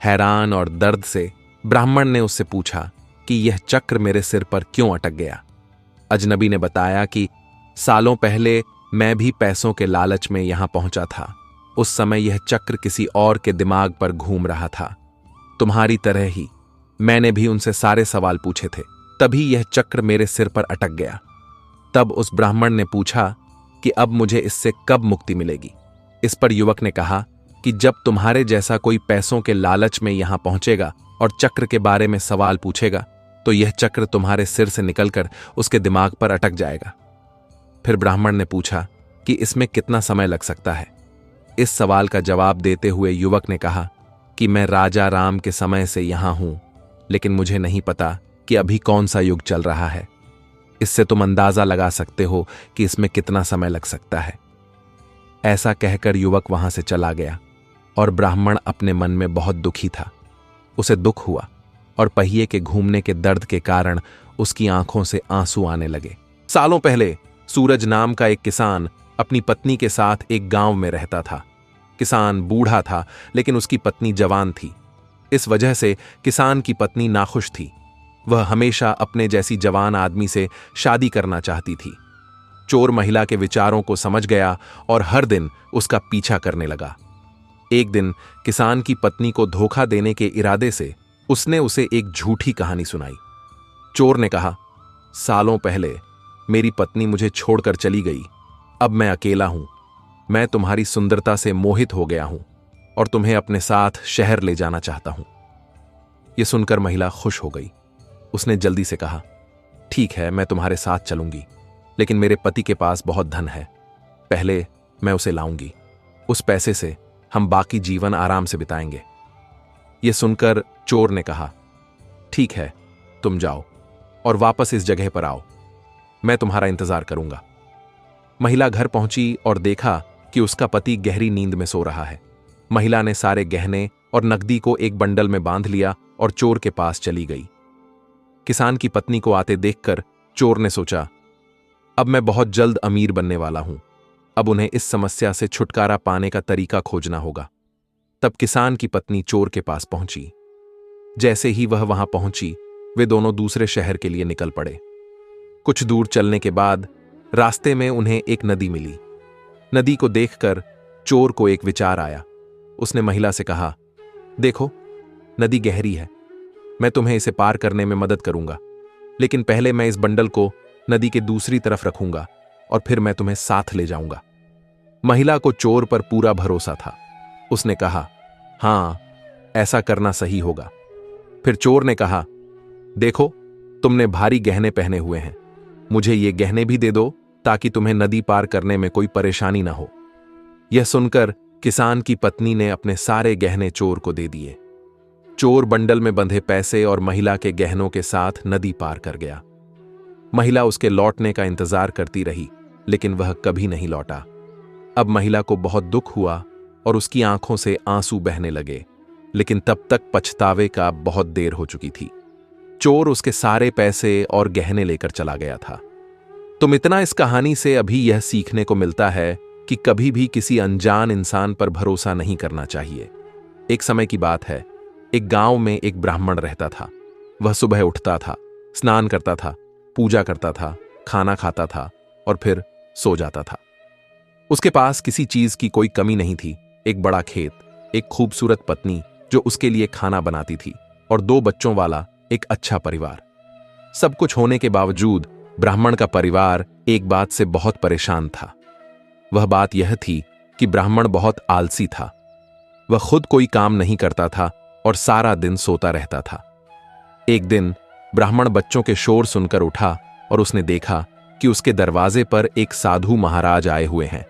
हैरान और दर्द से ब्राह्मण ने उससे पूछा कि यह चक्र मेरे सिर पर क्यों अटक गया? अजनबी ने बताया कि सालों पहले मैं भी पैसों के लालच में यहां पहुंचा था। उस समय यह चक्र किसी और के दिमाग पर घूम रहा था। तुम्हारी तरह ही मैंने भी उनसे सारे सवाल पूछे थे, तभी यह चक्र मेरे सिर पर अटक गया। तब उस ब्राह्मण ने पूछा कि अब मुझे इससे कब मुक्ति मिलेगी। इस पर युवक ने कहा कि जब तुम्हारे जैसा कोई पैसों के लालच में यहां पहुंचेगा और चक्र के बारे में सवाल पूछेगा तो यह चक्र तुम्हारे सिर से निकलकर उसके दिमाग पर अटक जाएगा। फिर ब्राह्मण ने पूछा कि इसमें कितना समय लग सकता है। इस सवाल का जवाब देते हुए युवक ने कहा कि मैं राजा राम के समय से यहां हूं, लेकिन मुझे नहीं पता कि अभी कौन सा युग चल रहा है। इससे तुम अंदाजा लगा सकते हो कि इसमें कितना समय लग सकता है। ऐसा कहकर युवक वहां से चला गया और ब्राह्मण अपने मन में बहुत दुखी था। उसे दुख हुआ और पहिए के घूमने के दर्द के कारण उसकी आंखों से आंसू आने लगे। सालों पहले सूरज नाम का एक किसान अपनी पत्नी के साथ एक गांव में रहता था। किसान बूढ़ा था, लेकिन उसकी पत्नी जवान थी। इस वजह से किसान की पत्नी नाखुश थी। वह हमेशा अपने जैसी जवान आदमी से शादी करना चाहती थी। चोर महिला के विचारों को समझ गया और हर दिन उसका पीछा करने लगा। एक दिन किसान की पत्नी को धोखा देने के इरादे से उसने उसे एक झूठी कहानी सुनाई। चोर ने कहा, सालों पहले मेरी पत्नी मुझे छोड़कर चली गई। अब मैं अकेला हूं। मैं तुम्हारी सुंदरता से मोहित हो गया हूं और तुम्हें अपने साथ शहर ले जाना चाहता हूं। यह सुनकर महिला खुश हो गई। उसने जल्दी से कहा, ठीक है, मैं तुम्हारे साथ चलूंगी, लेकिन मेरे पति के पास बहुत धन है। पहले मैं उसे लाऊंगी। उस पैसे से हम बाकी जीवन आराम से बिताएंगे। यह सुनकर चोर ने कहा, ठीक है, तुम जाओ और वापस इस जगह पर आओ। मैं तुम्हारा इंतजार करूंगा। महिला घर पहुंची और देखा कि उसका पति गहरी नींद में सो रहा है। महिला ने सारे गहने और नकदी को एक बंडल में बांध लिया और चोर के पास चली गई। किसान की पत्नी को आते देखकर चोर ने सोचा, अब मैं बहुत जल्द अमीर बनने वाला हूं। अब उन्हें इस समस्या से छुटकारा पाने का तरीका खोजना होगा। तब किसान की पत्नी चोर के पास पहुंची। जैसे ही वह वहां पहुंची, वे दोनों दूसरे शहर के लिए निकल पड़े। कुछ दूर चलने के बाद रास्ते में उन्हें एक नदी मिली। नदी को देखकर चोर को एक विचार आया। उसने महिला से कहा, देखो, नदी गहरी है। मैं तुम्हें इसे पार करने में मदद करूंगा, लेकिन पहले मैं इस बंडल को नदी के दूसरी तरफ रखूंगा और फिर मैं तुम्हें साथ ले जाऊंगा। महिला को चोर पर पूरा भरोसा था। उसने कहा, हां, ऐसा करना सही होगा। फिर चोर ने कहा, देखो, तुमने भारी गहने पहने हुए हैं। मुझे ये गहने भी दे दो ताकि तुम्हें नदी पार करने में कोई परेशानी ना हो। यह सुनकर किसान की पत्नी ने अपने सारे गहने चोर को दे दिए। चोर बंडल में बंधे पैसे और महिला के गहनों के साथ नदी पार कर गया। महिला उसके लौटने का इंतजार करती रही, लेकिन वह कभी नहीं लौटा। अब महिला को बहुत दुख हुआ और उसकी आंखों से आंसू बहने लगे, लेकिन तब तक पछतावे का बहुत देर हो चुकी थी। चोर उसके सारे पैसे और गहने लेकर चला गया था। तुम इतना इस कहानी से अभी यह सीखने को मिलता है कि कभी भी किसी अनजान इंसान पर भरोसा नहीं करना चाहिए। एक समय की बात है, एक गांव में एक ब्राह्मण रहता था। वह सुबह उठता था, स्नान करता था, पूजा करता था, खाना खाता था और फिर सो जाता था। उसके पास किसी चीज की कोई कमी नहीं थी। एक बड़ा खेत, एक खूबसूरत पत्नी जो उसके लिए खाना बनाती थी और 2 बच्चों वाला एक अच्छा परिवार। सब कुछ होने के बावजूद ब्राह्मण का परिवार एक बात से बहुत परेशान था। वह बात यह थी कि ब्राह्मण बहुत आलसी था। वह खुद कोई काम नहीं करता था और सारा दिन सोता रहता था। एक दिन ब्राह्मण बच्चों के शोर सुनकर उठा और उसने देखा कि उसके दरवाजे पर एक साधु महाराज आए हुए हैं।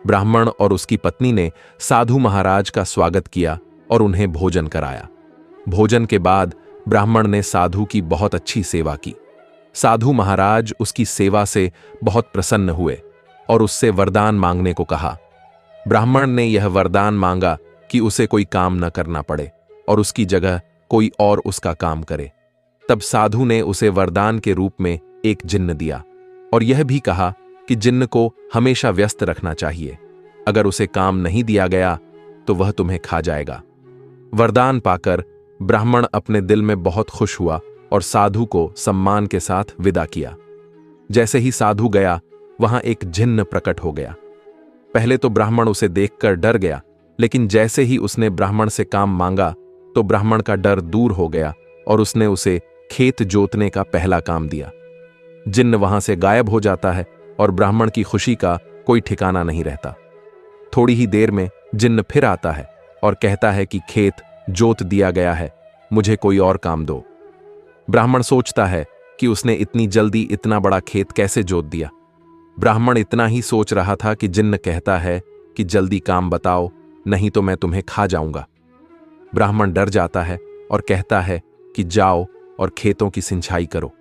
ब्राह्मण और उसकी पत्नी ने साधु महाराज का स्वागत किया और उन्हें भोजन कराया। भोजन के बाद ब्राह्मण ने साधु की बहुत अच्छी सेवा की। साधु महाराज उसकी सेवा से बहुत प्रसन्न हुए और उससे वरदान मांगने को कहा। ब्राह्मण ने यह वरदान मांगा कि उसे कोई काम न करना पड़े और उसकी जगह कोई और उसका काम करे। तब साधु ने उसे वरदान के रूप में एक जिन्न दिया और यह भी कहा कि जिन्न को हमेशा व्यस्त रखना चाहिए। अगर उसे काम नहीं दिया गया तो वह तुम्हें खा जाएगा। वरदान पाकर ब्राह्मण अपने दिल में बहुत खुश हुआ और साधु को सम्मान के साथ विदा किया। जैसे ही साधु गया, वहां एक जिन्न प्रकट हो गया। पहले तो ब्राह्मण उसे देखकर डर गया, लेकिन जैसे ही उसने ब्राह्मण से काम मांगा तो ब्राह्मण का डर दूर हो गया और उसने उसे खेत जोतने का पहला काम दिया। जिन्न वहां से गायब हो जाता है और ब्राह्मण की खुशी का कोई ठिकाना नहीं रहता। थोड़ी ही देर में जिन्न फिर आता है और कहता है कि खेत जोत दिया गया है, मुझे कोई और काम दो। ब्राह्मण सोचता है कि उसने इतनी जल्दी इतना बड़ा खेत कैसे जोत दिया। ब्राह्मण इतना ही सोच रहा था कि जिन्न कहता है कि जल्दी काम बताओ, नहीं तो मैं तुम्हें खा जाऊंगा। ब्राह्मण डर जाता है और कहता है कि जाओ और खेतों की सिंचाई करो।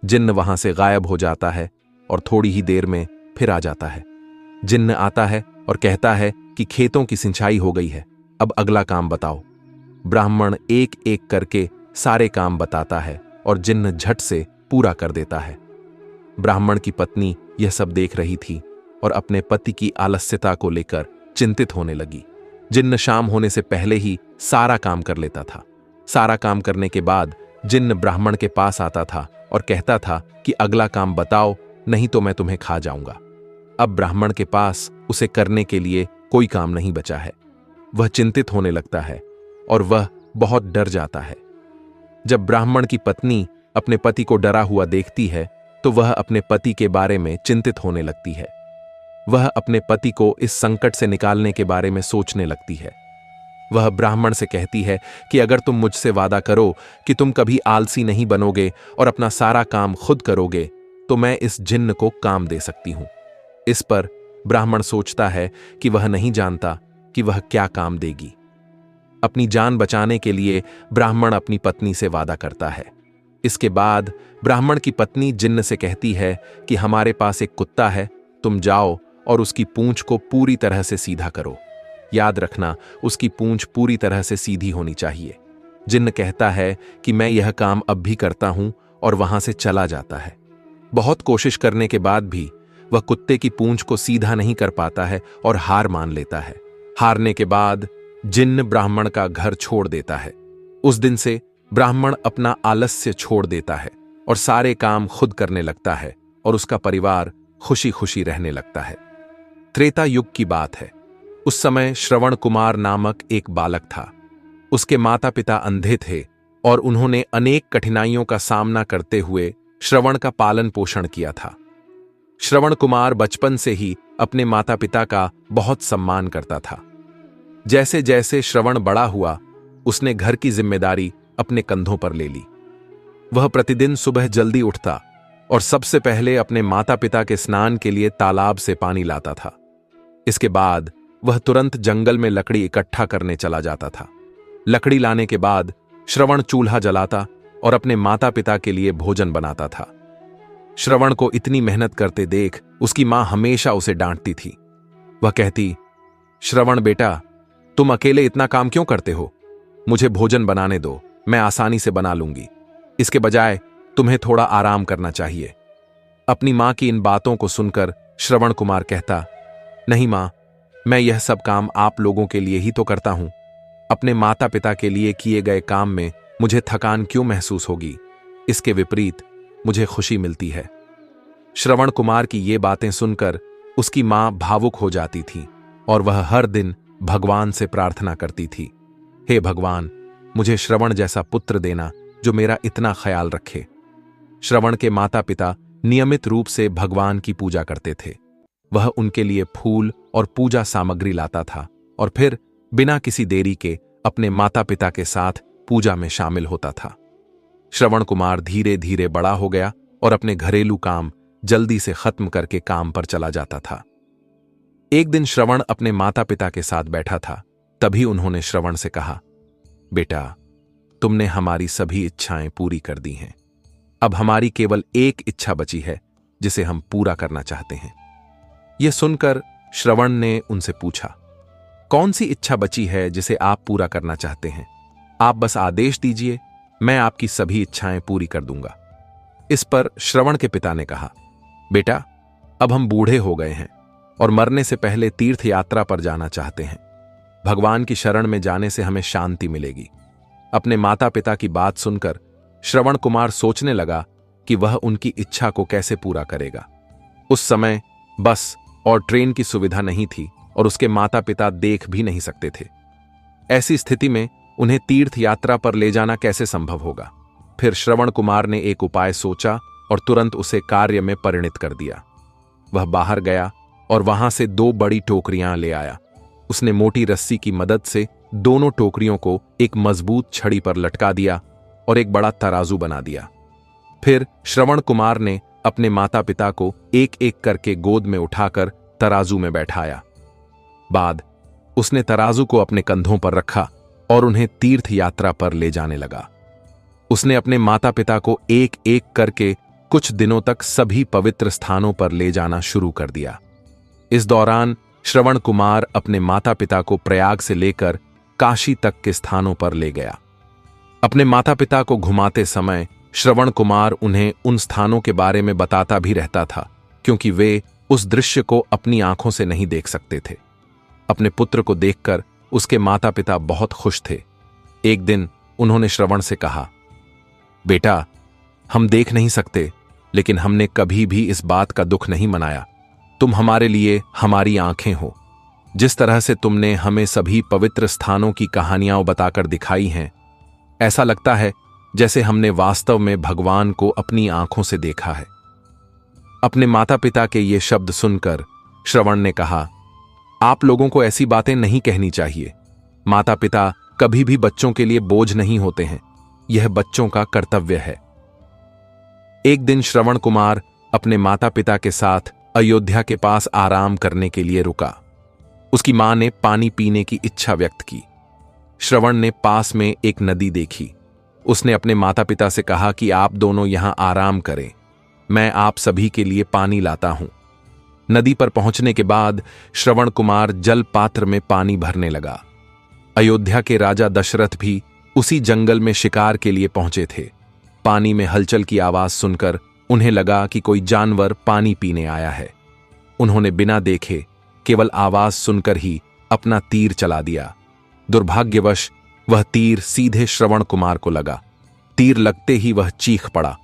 जिन्न वहां से गायब हो जाता है और थोड़ी ही देर में फिर आ जाता है। जिन्न आता है और कहता है कि खेतों की सिंचाई हो गई है, अब अगला काम बताओ। ब्राह्मण एक एक करके सारे काम बताता है और जिन्न झट से पूरा कर देता है। ब्राह्मण की पत्नी यह सब देख रही थी और अपने पति की आलस्यता को लेकर चिंतित होने लगी। जिन्न शाम होने से पहले ही सारा काम कर लेता था। सारा काम करने के बाद जिन्न ब्राह्मण के पास आता था और कहता था कि अगला काम बताओ, नहीं तो मैं तुम्हें खा जाऊंगा। अब ब्राह्मण के पास उसे करने के लिए कोई काम नहीं बचा है। वह चिंतित होने लगता है और वह बहुत डर जाता है। जब ब्राह्मण की पत्नी अपने पति को डरा हुआ देखती है तो वह अपने पति के बारे में चिंतित होने लगती है। वह अपने पति को इस संकट से निकालने के बारे में सोचने लगती है। वह ब्राह्मण से कहती है कि अगर तुम मुझसे वादा करो कि तुम कभी आलसी नहीं बनोगे और अपना सारा काम खुद करोगे तो मैं इस जिन्न को काम दे सकती हूं। इस पर ब्राह्मण सोचता है कि वह नहीं जानता कि वह क्या काम देगी। अपनी जान बचाने के लिए ब्राह्मण अपनी पत्नी से वादा करता है। इसके बाद ब्राह्मण की पत्नी जिन्न से कहती है कि हमारे पास एक कुत्ता है, तुम जाओ और उसकी पूंछ को पूरी तरह से सीधा करो। याद रखना, उसकी पूंछ पूरी तरह से सीधी होनी चाहिए। जिन्न कहता है कि मैं यह काम अब भी करता हूं और वहां से चला जाता है। बहुत कोशिश करने के बाद भी वह कुत्ते की पूंछ को सीधा नहीं कर पाता है और हार मान लेता है। हारने के बाद जिन्न ब्राह्मण का घर छोड़ देता है। उस दिन से ब्राह्मण अपना आलस्य छोड़ देता है और सारे काम खुद करने लगता है और उसका परिवार खुशी खुशी रहने लगता है। त्रेता युग की बात है। उस समय श्रवण कुमार नामक एक बालक था। उसके माता पिता अंधे थे और उन्होंने अनेक कठिनाइयों का सामना करते हुए श्रवण का पालन पोषण किया था। श्रवण कुमार बचपन से ही अपने माता पिता का बहुत सम्मान करता था। जैसे जैसे श्रवण बड़ा हुआ, उसने घर की जिम्मेदारी अपने कंधों पर ले ली। वह प्रतिदिन सुबह जल्दी उठता और सबसे पहले अपने माता पिता के स्नान के लिए तालाब से पानी लाता था। इसके बाद वह तुरंत जंगल में लकड़ी इकट्ठा करने चला जाता था। लकड़ी लाने के बाद श्रवण चूल्हा जलाता और अपने माता पिता के लिए भोजन बनाता था। श्रवण को इतनी मेहनत करते देख उसकी मां हमेशा उसे डांटती थी। वह कहती, श्रवण बेटा, तुम अकेले इतना काम क्यों करते हो? मुझे भोजन बनाने दो, मैं आसानी से बना लूंगी। इसके बजाय तुम्हें थोड़ा आराम करना चाहिए। अपनी मां की इन बातों को सुनकर श्रवण कुमार कहता, नहीं मां, मैं यह सब काम आप लोगों के लिए ही तो करता हूं। अपने माता पिता के लिए किए गए काम में मुझे थकान क्यों महसूस होगी? इसके विपरीत मुझे खुशी मिलती है। श्रवण कुमार की ये बातें सुनकर उसकी मां भावुक हो जाती थी और वह हर दिन भगवान से प्रार्थना करती थी, हे भगवान, मुझे श्रवण जैसा पुत्र देना जो मेरा इतना ख्याल रखे। श्रवण के माता पिता नियमित रूप से भगवान की पूजा करते थे। वह उनके लिए फूल और पूजा सामग्री लाता था और फिर बिना किसी देरी के अपने माता पिता के साथ पूजा में शामिल होता था। श्रवण कुमार धीरे धीरे बड़ा हो गया और अपने घरेलू काम जल्दी से खत्म करके काम पर चला जाता था। एक दिन श्रवण अपने माता पिता के साथ बैठा था। तभी उन्होंने श्रवण से कहा, बेटा, तुमने हमारी सभी इच्छाएं पूरी कर दी हैं। अब हमारी केवल एक इच्छा बची है जिसे हम पूरा करना चाहते हैं। यह सुनकर श्रवण ने उनसे पूछा, कौन सी इच्छा बची है जिसे आप पूरा करना चाहते हैं? आप बस आदेश दीजिए, मैं आपकी सभी इच्छाएं पूरी कर दूंगा। इस पर श्रवण के पिता ने कहा, बेटा, अब हम बूढ़े हो गए हैं और मरने से पहले तीर्थ यात्रा पर जाना चाहते हैं। भगवान की शरण में जाने से हमें शांति मिलेगी। अपने माता पिता की बात सुनकर श्रवण कुमार सोचने लगा कि वह उनकी इच्छा को कैसे पूरा करेगा। उस समय बस और ट्रेन की सुविधा नहीं थी और उसके माता पिता देख भी नहीं सकते थे। ऐसी स्थिति में उन्हें तीर्थ यात्रा पर ले जाना कैसे संभव होगा। फिर श्रवण कुमार ने एक उपाय सोचा और तुरंत उसे कार्य में परिणित कर दिया। वह बाहर गया और वहां से 2 बड़ी टोकरियां ले आया। उसने मोटी रस्सी की मदद से दोनों टोकरियों को एक मजबूत छड़ी पर लटका दिया और एक बड़ा तराजू बना दिया। फिर श्रवण कुमार ने अपने माता पिता को एक एक करके गोद में उठाकर तराजू में बैठाया। बाद उसने तराजू को अपने कंधों पर रखा और उन्हें तीर्थ यात्रा पर ले जाने लगा। उसने अपने माता पिता को एक एक करके कुछ दिनों तक सभी पवित्र स्थानों पर ले जाना शुरू कर दिया। इस दौरान श्रवण कुमार अपने माता पिता को प्रयाग से लेकर काशी तक के स्थानों पर ले गया। अपने माता पिता को घुमाते समय श्रवण कुमार उन्हें उन स्थानों के बारे में बताता भी रहता था, क्योंकि वे उस दृश्य को अपनी आंखों से नहीं देख सकते थे। अपने पुत्र को देखकर उसके माता पिता बहुत खुश थे। एक दिन उन्होंने श्रवण से कहा, बेटा, हम देख नहीं सकते, लेकिन हमने कभी भी इस बात का दुख नहीं मनाया। तुम हमारे लिए हमारी आंखें हो। जिस तरह से तुमने हमें सभी पवित्र स्थानों की कहानियां बताकर दिखाई हैं, ऐसा लगता है जैसे हमने वास्तव में भगवान को अपनी आंखों से देखा है। अपने माता पिता के ये शब्द सुनकर श्रवण ने कहा, आप लोगों को ऐसी बातें नहीं कहनी चाहिए। माता पिता कभी भी बच्चों के लिए बोझ नहीं होते हैं, यह बच्चों का कर्तव्य है। एक दिन श्रवण कुमार अपने माता पिता के साथ अयोध्या के पास आराम करने के लिए रुका। उसकी मां ने पानी पीने की इच्छा व्यक्त की। श्रवण ने पास में एक नदी देखी। उसने अपने माता पिता से कहा कि आप दोनों यहां आराम करें, मैं आप सभी के लिए पानी लाता हूं। नदी पर पहुंचने के बाद श्रवण कुमार जल पात्र में पानी भरने लगा। अयोध्या के राजा दशरथ भी उसी जंगल में शिकार के लिए पहुंचे थे। पानी में हलचल की आवाज सुनकर उन्हें लगा कि कोई जानवर पानी पीने आया है। उन्होंने बिना देखे, केवल आवाज सुनकर ही अपना तीर चला दिया। दुर्भाग्यवश वह तीर सीधे श्रवण कुमार को लगा। तीर लगते ही वह चीख पड़ा।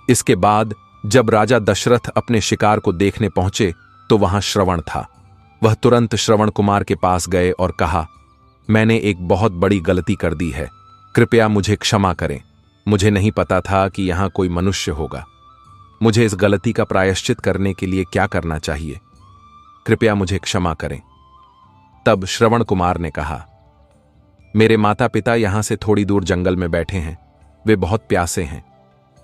इसके बाद जब राजा दशरथ अपने शिकार को देखने पहुंचे तो वहां श्रवण था। वह तुरंत श्रवण कुमार के पास गए और कहा, मैंने एक बहुत बड़ी गलती कर दी है, कृपया मुझे क्षमा करें। मुझे नहीं पता था कि यहां कोई मनुष्य होगा। मुझे इस गलती का प्रायश्चित करने के लिए क्या करना चाहिए? कृपया मुझे क्षमा करें। तब श्रवण कुमार ने कहा, मेरे माता पिता यहां से थोड़ी दूर जंगल में बैठे हैं। वे बहुत प्यासे हैं।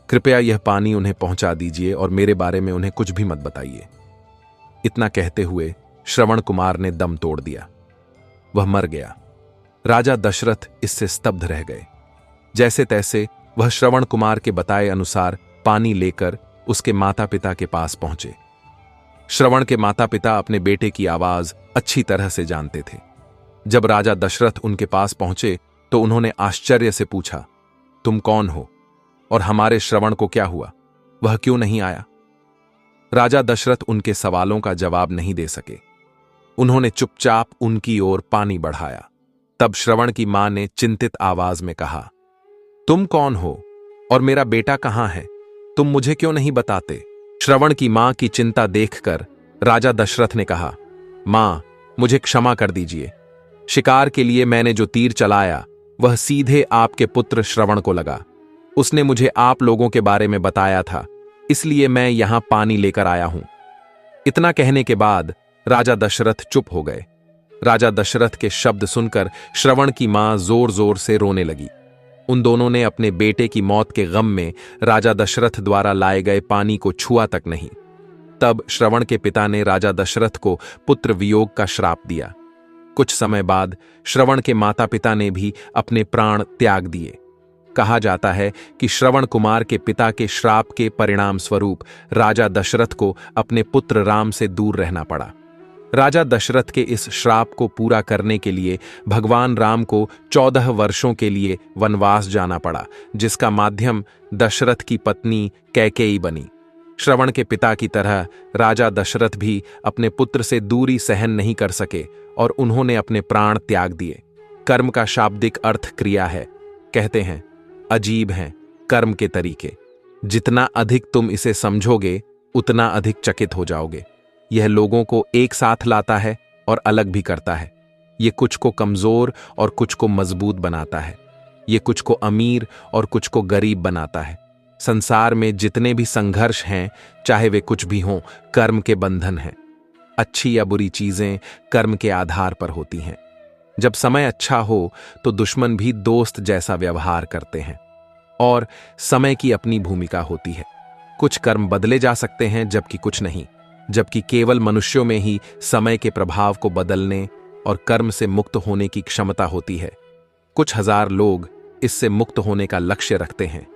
कृपया यह पानी उन्हें पहुंचा दीजिए और मेरे बारे में उन्हें कुछ भी मत बताइए। इतना कहते हुए श्रवण कुमार ने दम तोड़ दिया। वह मर गया। राजा दशरथ इससे स्तब्ध रह गए। जैसे तैसे वह श्रवण कुमार के बताए अनुसार पानी लेकर उसके माता पिता के पास पहुंचे। श्रवण के माता पिता अपने बेटे की आवाज अच्छी तरह से जानते थे। जब राजा दशरथ उनके पास पहुंचे तो उन्होंने आश्चर्य से पूछा, तुम कौन हो और हमारे श्रवण को क्या हुआ? वह क्यों नहीं आया? राजा दशरथ उनके सवालों का जवाब नहीं दे सके। उन्होंने चुपचाप उनकी ओर पानी बढ़ाया। तब श्रवण की मां ने चिंतित आवाज में कहा, तुम कौन हो और मेरा बेटा कहां है? तुम मुझे क्यों नहीं बताते? श्रवण की मां की चिंता देखकर राजा दशरथ ने कहा, मां, मुझे क्षमा कर दीजिए। शिकार के लिए मैंने जो तीर चलाया वह सीधे आपके पुत्र श्रवण को लगा। उसने मुझे आप लोगों के बारे में बताया था, इसलिए मैं यहां पानी लेकर आया हूं। इतना कहने के बाद राजा दशरथ चुप हो गए। राजा दशरथ के शब्द सुनकर श्रवण की मां जोर जोर से रोने लगी। उन दोनों ने अपने बेटे की मौत के गम में राजा दशरथ द्वारा लाए गए पानी को छुआ तक नहीं। तब श्रवण के पिता ने राजा दशरथ को पुत्र वियोग का श्राप दिया। कुछ समय बाद श्रवण के माता पिता ने भी अपने प्राण त्याग दिए। कहा जाता है कि श्रवण कुमार के पिता के श्राप के परिणाम स्वरूप राजा दशरथ को अपने पुत्र राम से दूर रहना पड़ा। राजा दशरथ के इस श्राप को पूरा करने के लिए भगवान राम को 14 वर्षों के लिए वनवास जाना पड़ा, जिसका माध्यम दशरथ की पत्नी कैकेयी बनी। श्रवण के पिता की तरह राजा दशरथ भी अपने पुत्र से दूरी सहन नहीं कर सके और उन्होंने अपने प्राण त्याग दिए। कर्म का शाब्दिक अर्थ क्रिया है। कहते हैं, अजीब हैं कर्म के तरीके। जितना अधिक तुम इसे समझोगे उतना अधिक चकित हो जाओगे। यह लोगों को एक साथ लाता है और अलग भी करता है। ये कुछ को कमजोर और कुछ को मजबूत बनाता है। ये कुछ को अमीर और कुछ को गरीब बनाता है। संसार में जितने भी संघर्ष हैं, चाहे वे कुछ भी हों, कर्म के बंधन हैं। अच्छी या बुरी चीजें कर्म के आधार पर होती हैं। जब समय अच्छा हो तो दुश्मन भी दोस्त जैसा व्यवहार करते हैं, और समय की अपनी भूमिका होती है। कुछ कर्म बदले जा सकते हैं जबकि कुछ नहीं, जबकि केवल मनुष्यों में ही समय के प्रभाव को बदलने और कर्म से मुक्त होने की क्षमता होती है। कुछ हजार लोग इससे मुक्त होने का लक्ष्य रखते हैं,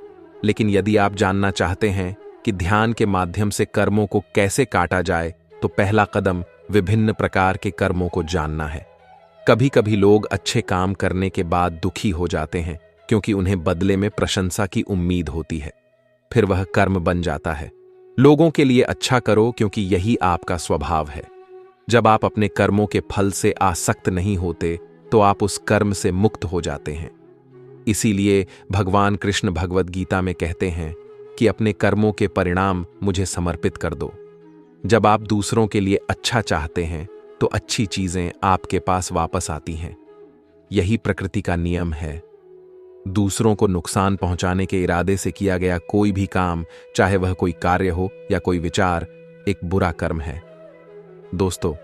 लेकिन यदि आप जानना चाहते हैं कि ध्यान के माध्यम से कर्मों को कैसे काटा जाए, तो पहला कदम विभिन्न प्रकार के कर्मों को जानना है। कभी कभी लोग अच्छे काम करने के बाद दुखी हो जाते हैं, क्योंकि उन्हें बदले में प्रशंसा की उम्मीद होती है। फिर वह कर्म बन जाता है। लोगों के लिए अच्छा करो, क्योंकि यही आपका स्वभाव है। जब आप अपने कर्मों के फल से आसक्त नहीं होते, तो आप उस कर्म से मुक्त हो जाते हैं। इसीलिए भगवान कृष्ण भगवद गीता में कहते हैं कि अपने कर्मों के परिणाम मुझे समर्पित कर दो। जब आप दूसरों के लिए अच्छा चाहते हैं, तो अच्छी चीजें आपके पास वापस आती हैं। यही प्रकृति का नियम है। दूसरों को नुकसान पहुंचाने के इरादे से किया गया कोई भी काम, चाहे वह कोई कार्य हो या कोई विचार, एक बुरा कर्म है। दोस्तों,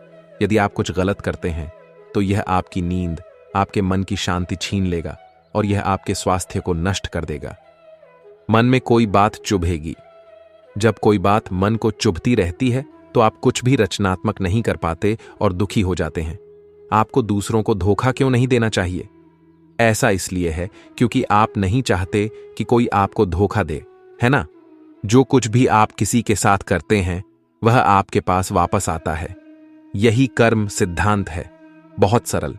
यदि आप कुछ गलत करते हैं, तो यह आपकी नींद, आपके मन की शांति छीन लेगा और यह आपके स्वास्थ्य को नष्ट कर देगा। मन में कोई बात चुभेगी। जब कोई बात मन को चुभती रहती है, तो आप कुछ भी रचनात्मक नहीं कर पाते और दुखी हो जाते हैं। आपको दूसरों को धोखा क्यों नहीं देना चाहिए? ऐसा इसलिए है क्योंकि आप नहीं चाहते कि कोई आपको धोखा दे, है ना? जो कुछ भी आप किसी के साथ करते हैं, वह आपके पास वापस आता है। यही कर्म सिद्धांत है, बहुत सरल।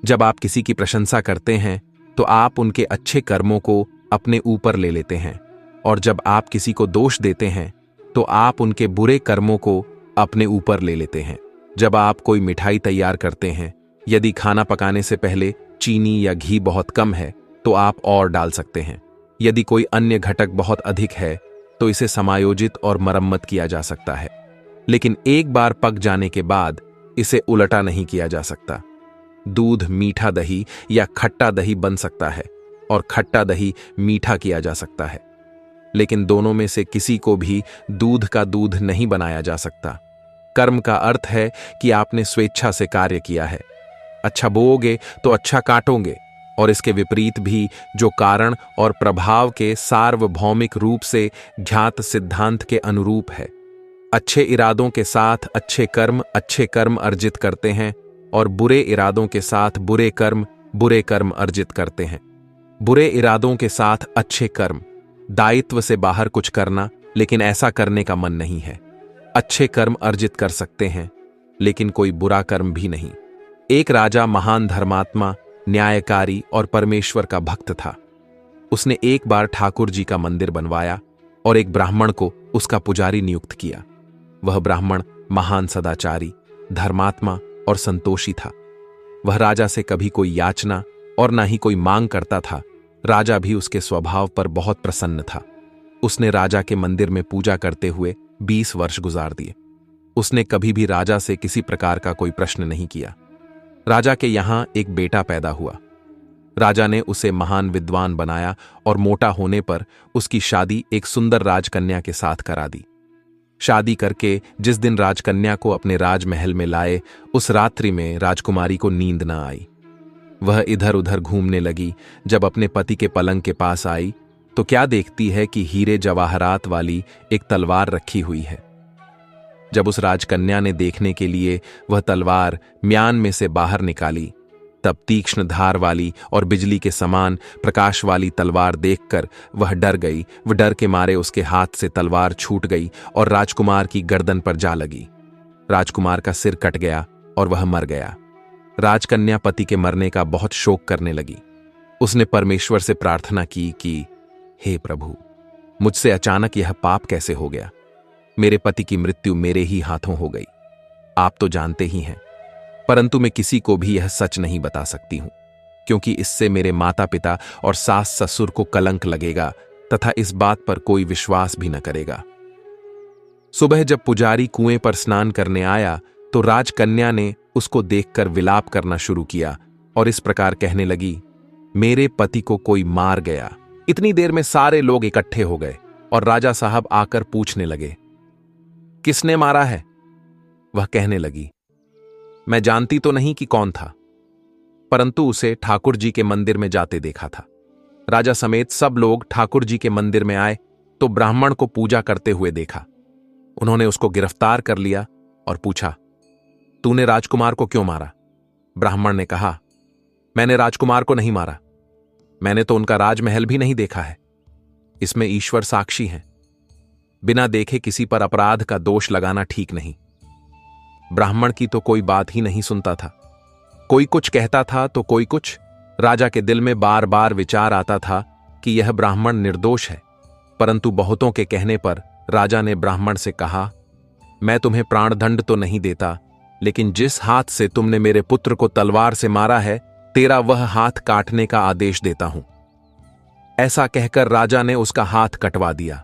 जब आप किसी की प्रशंसा करते हैं, तो आप उनके अच्छे कर्मों को अपने ऊपर ले लेते हैं, और जब आप किसी को दोष देते हैं, तो आप उनके बुरे कर्मों को अपने ऊपर ले लेते हैं। जब आप कोई मिठाई तैयार करते हैं, यदि खाना पकाने से पहले चीनी या घी बहुत कम है, तो आप और डाल सकते हैं। यदि कोई अन्य घटक बहुत अधिक है, तो इसे समायोजित और मरम्मत किया जा सकता है। लेकिन एक बार पक जाने के बाद इसे उलटा नहीं किया जा सकता। दूध मीठा दही या खट्टा दही बन सकता है, और खट्टा दही मीठा किया जा सकता है, लेकिन दोनों में से किसी को भी दूध का दूध नहीं बनाया जा सकता। कर्म का अर्थ है कि आपने स्वेच्छा से कार्य किया है। अच्छा बोओगे तो अच्छा काटोगे, और इसके विपरीत भी, जो कारण और प्रभाव के सार्वभौमिक रूप से ज्ञात सिद्धांत के अनुरूप है। अच्छे इरादों के साथ अच्छे कर्म अर्जित करते हैं, और बुरे इरादों के साथ बुरे कर्म अर्जित करते हैं। बुरे इरादों के साथ अच्छे कर्म, दायित्व से बाहर कुछ करना, लेकिन ऐसा करने का मन नहीं है। अच्छे कर्म अर्जित कर सकते हैं, लेकिन कोई बुरा कर्म भी नहीं। एक राजा महान धर्मात्मा, न्यायकारी और परमेश्वर का भक्त था। उसने एक बार ठाकुर जी का मंदिर बनवाया और एक ब्राह्मण को उसका पुजारी नियुक्त किया। वह ब्राह्मण महान सदाचारी, धर्मात्मा और संतोषी था। वह राजा से कभी कोई याचना और ना ही कोई मांग करता था। राजा भी उसके स्वभाव पर बहुत प्रसन्न था। उसने राजा के मंदिर में पूजा करते हुए 20 वर्ष गुजार दिए। उसने कभी भी राजा से किसी प्रकार का कोई प्रश्न नहीं किया। राजा के यहां एक बेटा पैदा हुआ। राजा ने उसे महान विद्वान बनाया और मोटा होने पर उसकी शादी एक सुंदर राजकन्या के साथ करा दी। शादी करके जिस दिन राजकन्या को अपने राजमहल में लाए, उस रात्रि में राजकुमारी को नींद न आई। वह इधर उधर घूमने लगी। जब अपने पति के पलंग के पास आई, तो क्या देखती है कि हीरे जवाहरात वाली एक तलवार रखी हुई है। जब उस राजकन्या ने देखने के लिए वह तलवार म्यान में से बाहर निकाली, तब तीक्ष्ण धार वाली और बिजली के समान प्रकाश वाली तलवार देखकर वह डर गई। वह डर के मारे उसके हाथ से तलवार छूट गई और राजकुमार की गर्दन पर जा लगी। राजकुमार का सिर कट गया और वह मर गया। राजकन्या पति के मरने का बहुत शोक करने लगी। उसने परमेश्वर से प्रार्थना की कि हे प्रभु, मुझसे अचानक यह पाप कैसे हो गया? मेरे पति की मृत्यु मेरे ही हाथों हो गई। आप तो जानते ही हैं, परंतु मैं किसी को भी यह सच नहीं बता सकती हूं, क्योंकि इससे मेरे माता पिता और सास ससुर को कलंक लगेगा तथा इस बात पर कोई विश्वास भी न करेगा। सुबह जब पुजारी कुएं पर स्नान करने आया, तो राजकन्या ने उसको देखकर विलाप करना शुरू किया और इस प्रकार कहने लगी, मेरे पति को कोई मार गया। इतनी देर में सारे लोग इकट्ठे हो गए और राजा साहब आकर पूछने लगे, किसने मारा है? वह कहने लगी, मैं जानती तो नहीं कि कौन था, परंतु उसे ठाकुर जी के मंदिर में जाते देखा था। राजा समेत सब लोग ठाकुर जी के मंदिर में आए तो ब्राह्मण को पूजा करते हुए देखा। उन्होंने उसको गिरफ्तार कर लिया और पूछा, तूने राजकुमार को क्यों मारा? ब्राह्मण ने कहा, मैंने राजकुमार को नहीं मारा, मैंने तो उनका राजमहल भी नहीं देखा है। इसमें ईश्वर साक्षी हैं। बिना देखे किसी पर अपराध का दोष लगाना ठीक नहीं। ब्राह्मण की तो कोई बात ही नहीं सुनता था। कोई कुछ कहता था तो कोई कुछ। राजा के दिल में बार बार विचार आता था कि यह ब्राह्मण निर्दोष है, परंतु बहुतों के कहने पर राजा ने ब्राह्मण से कहा, मैं तुम्हें प्राणदंड तो नहीं देता, लेकिन जिस हाथ से तुमने मेरे पुत्र को तलवार से मारा है, तेरा वह हाथ काटने का आदेश देता हूं। ऐसा कहकर राजा ने उसका हाथ कटवा दिया।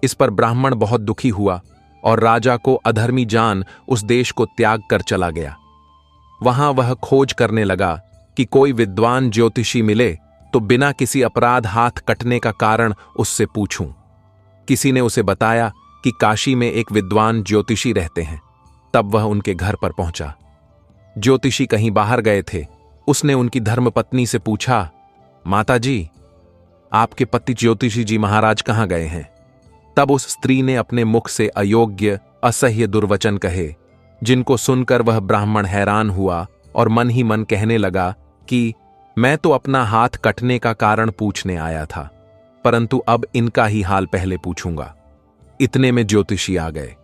इस पर ब्राह्मण बहुत दुखी हुआ और राजा को अधर्मी जान उस देश को त्याग कर चला गया। वहां वह खोज करने लगा कि कोई विद्वान ज्योतिषी मिले तो बिना किसी अपराध हाथ कटने का कारण उससे पूछूं। किसी ने उसे बताया कि काशी में एक विद्वान ज्योतिषी रहते हैं। तब वह उनके घर पर पहुंचा। ज्योतिषी कहीं बाहर गए थे। उसने उनकी धर्मपत्नी से पूछा, माता जी, आपके पति ज्योतिषी जी महाराज कहां गए हैं? तब उस स्त्री ने अपने मुख से अयोग्य असह्य दुर्वचन कहे, जिनको सुनकर वह ब्राह्मण हैरान हुआ और मन ही मन कहने लगा कि मैं तो अपना हाथ कटने का कारण पूछने आया था, परंतु अब इनका ही हाल पहले पूछूंगा। इतने में ज्योतिषी आ गए।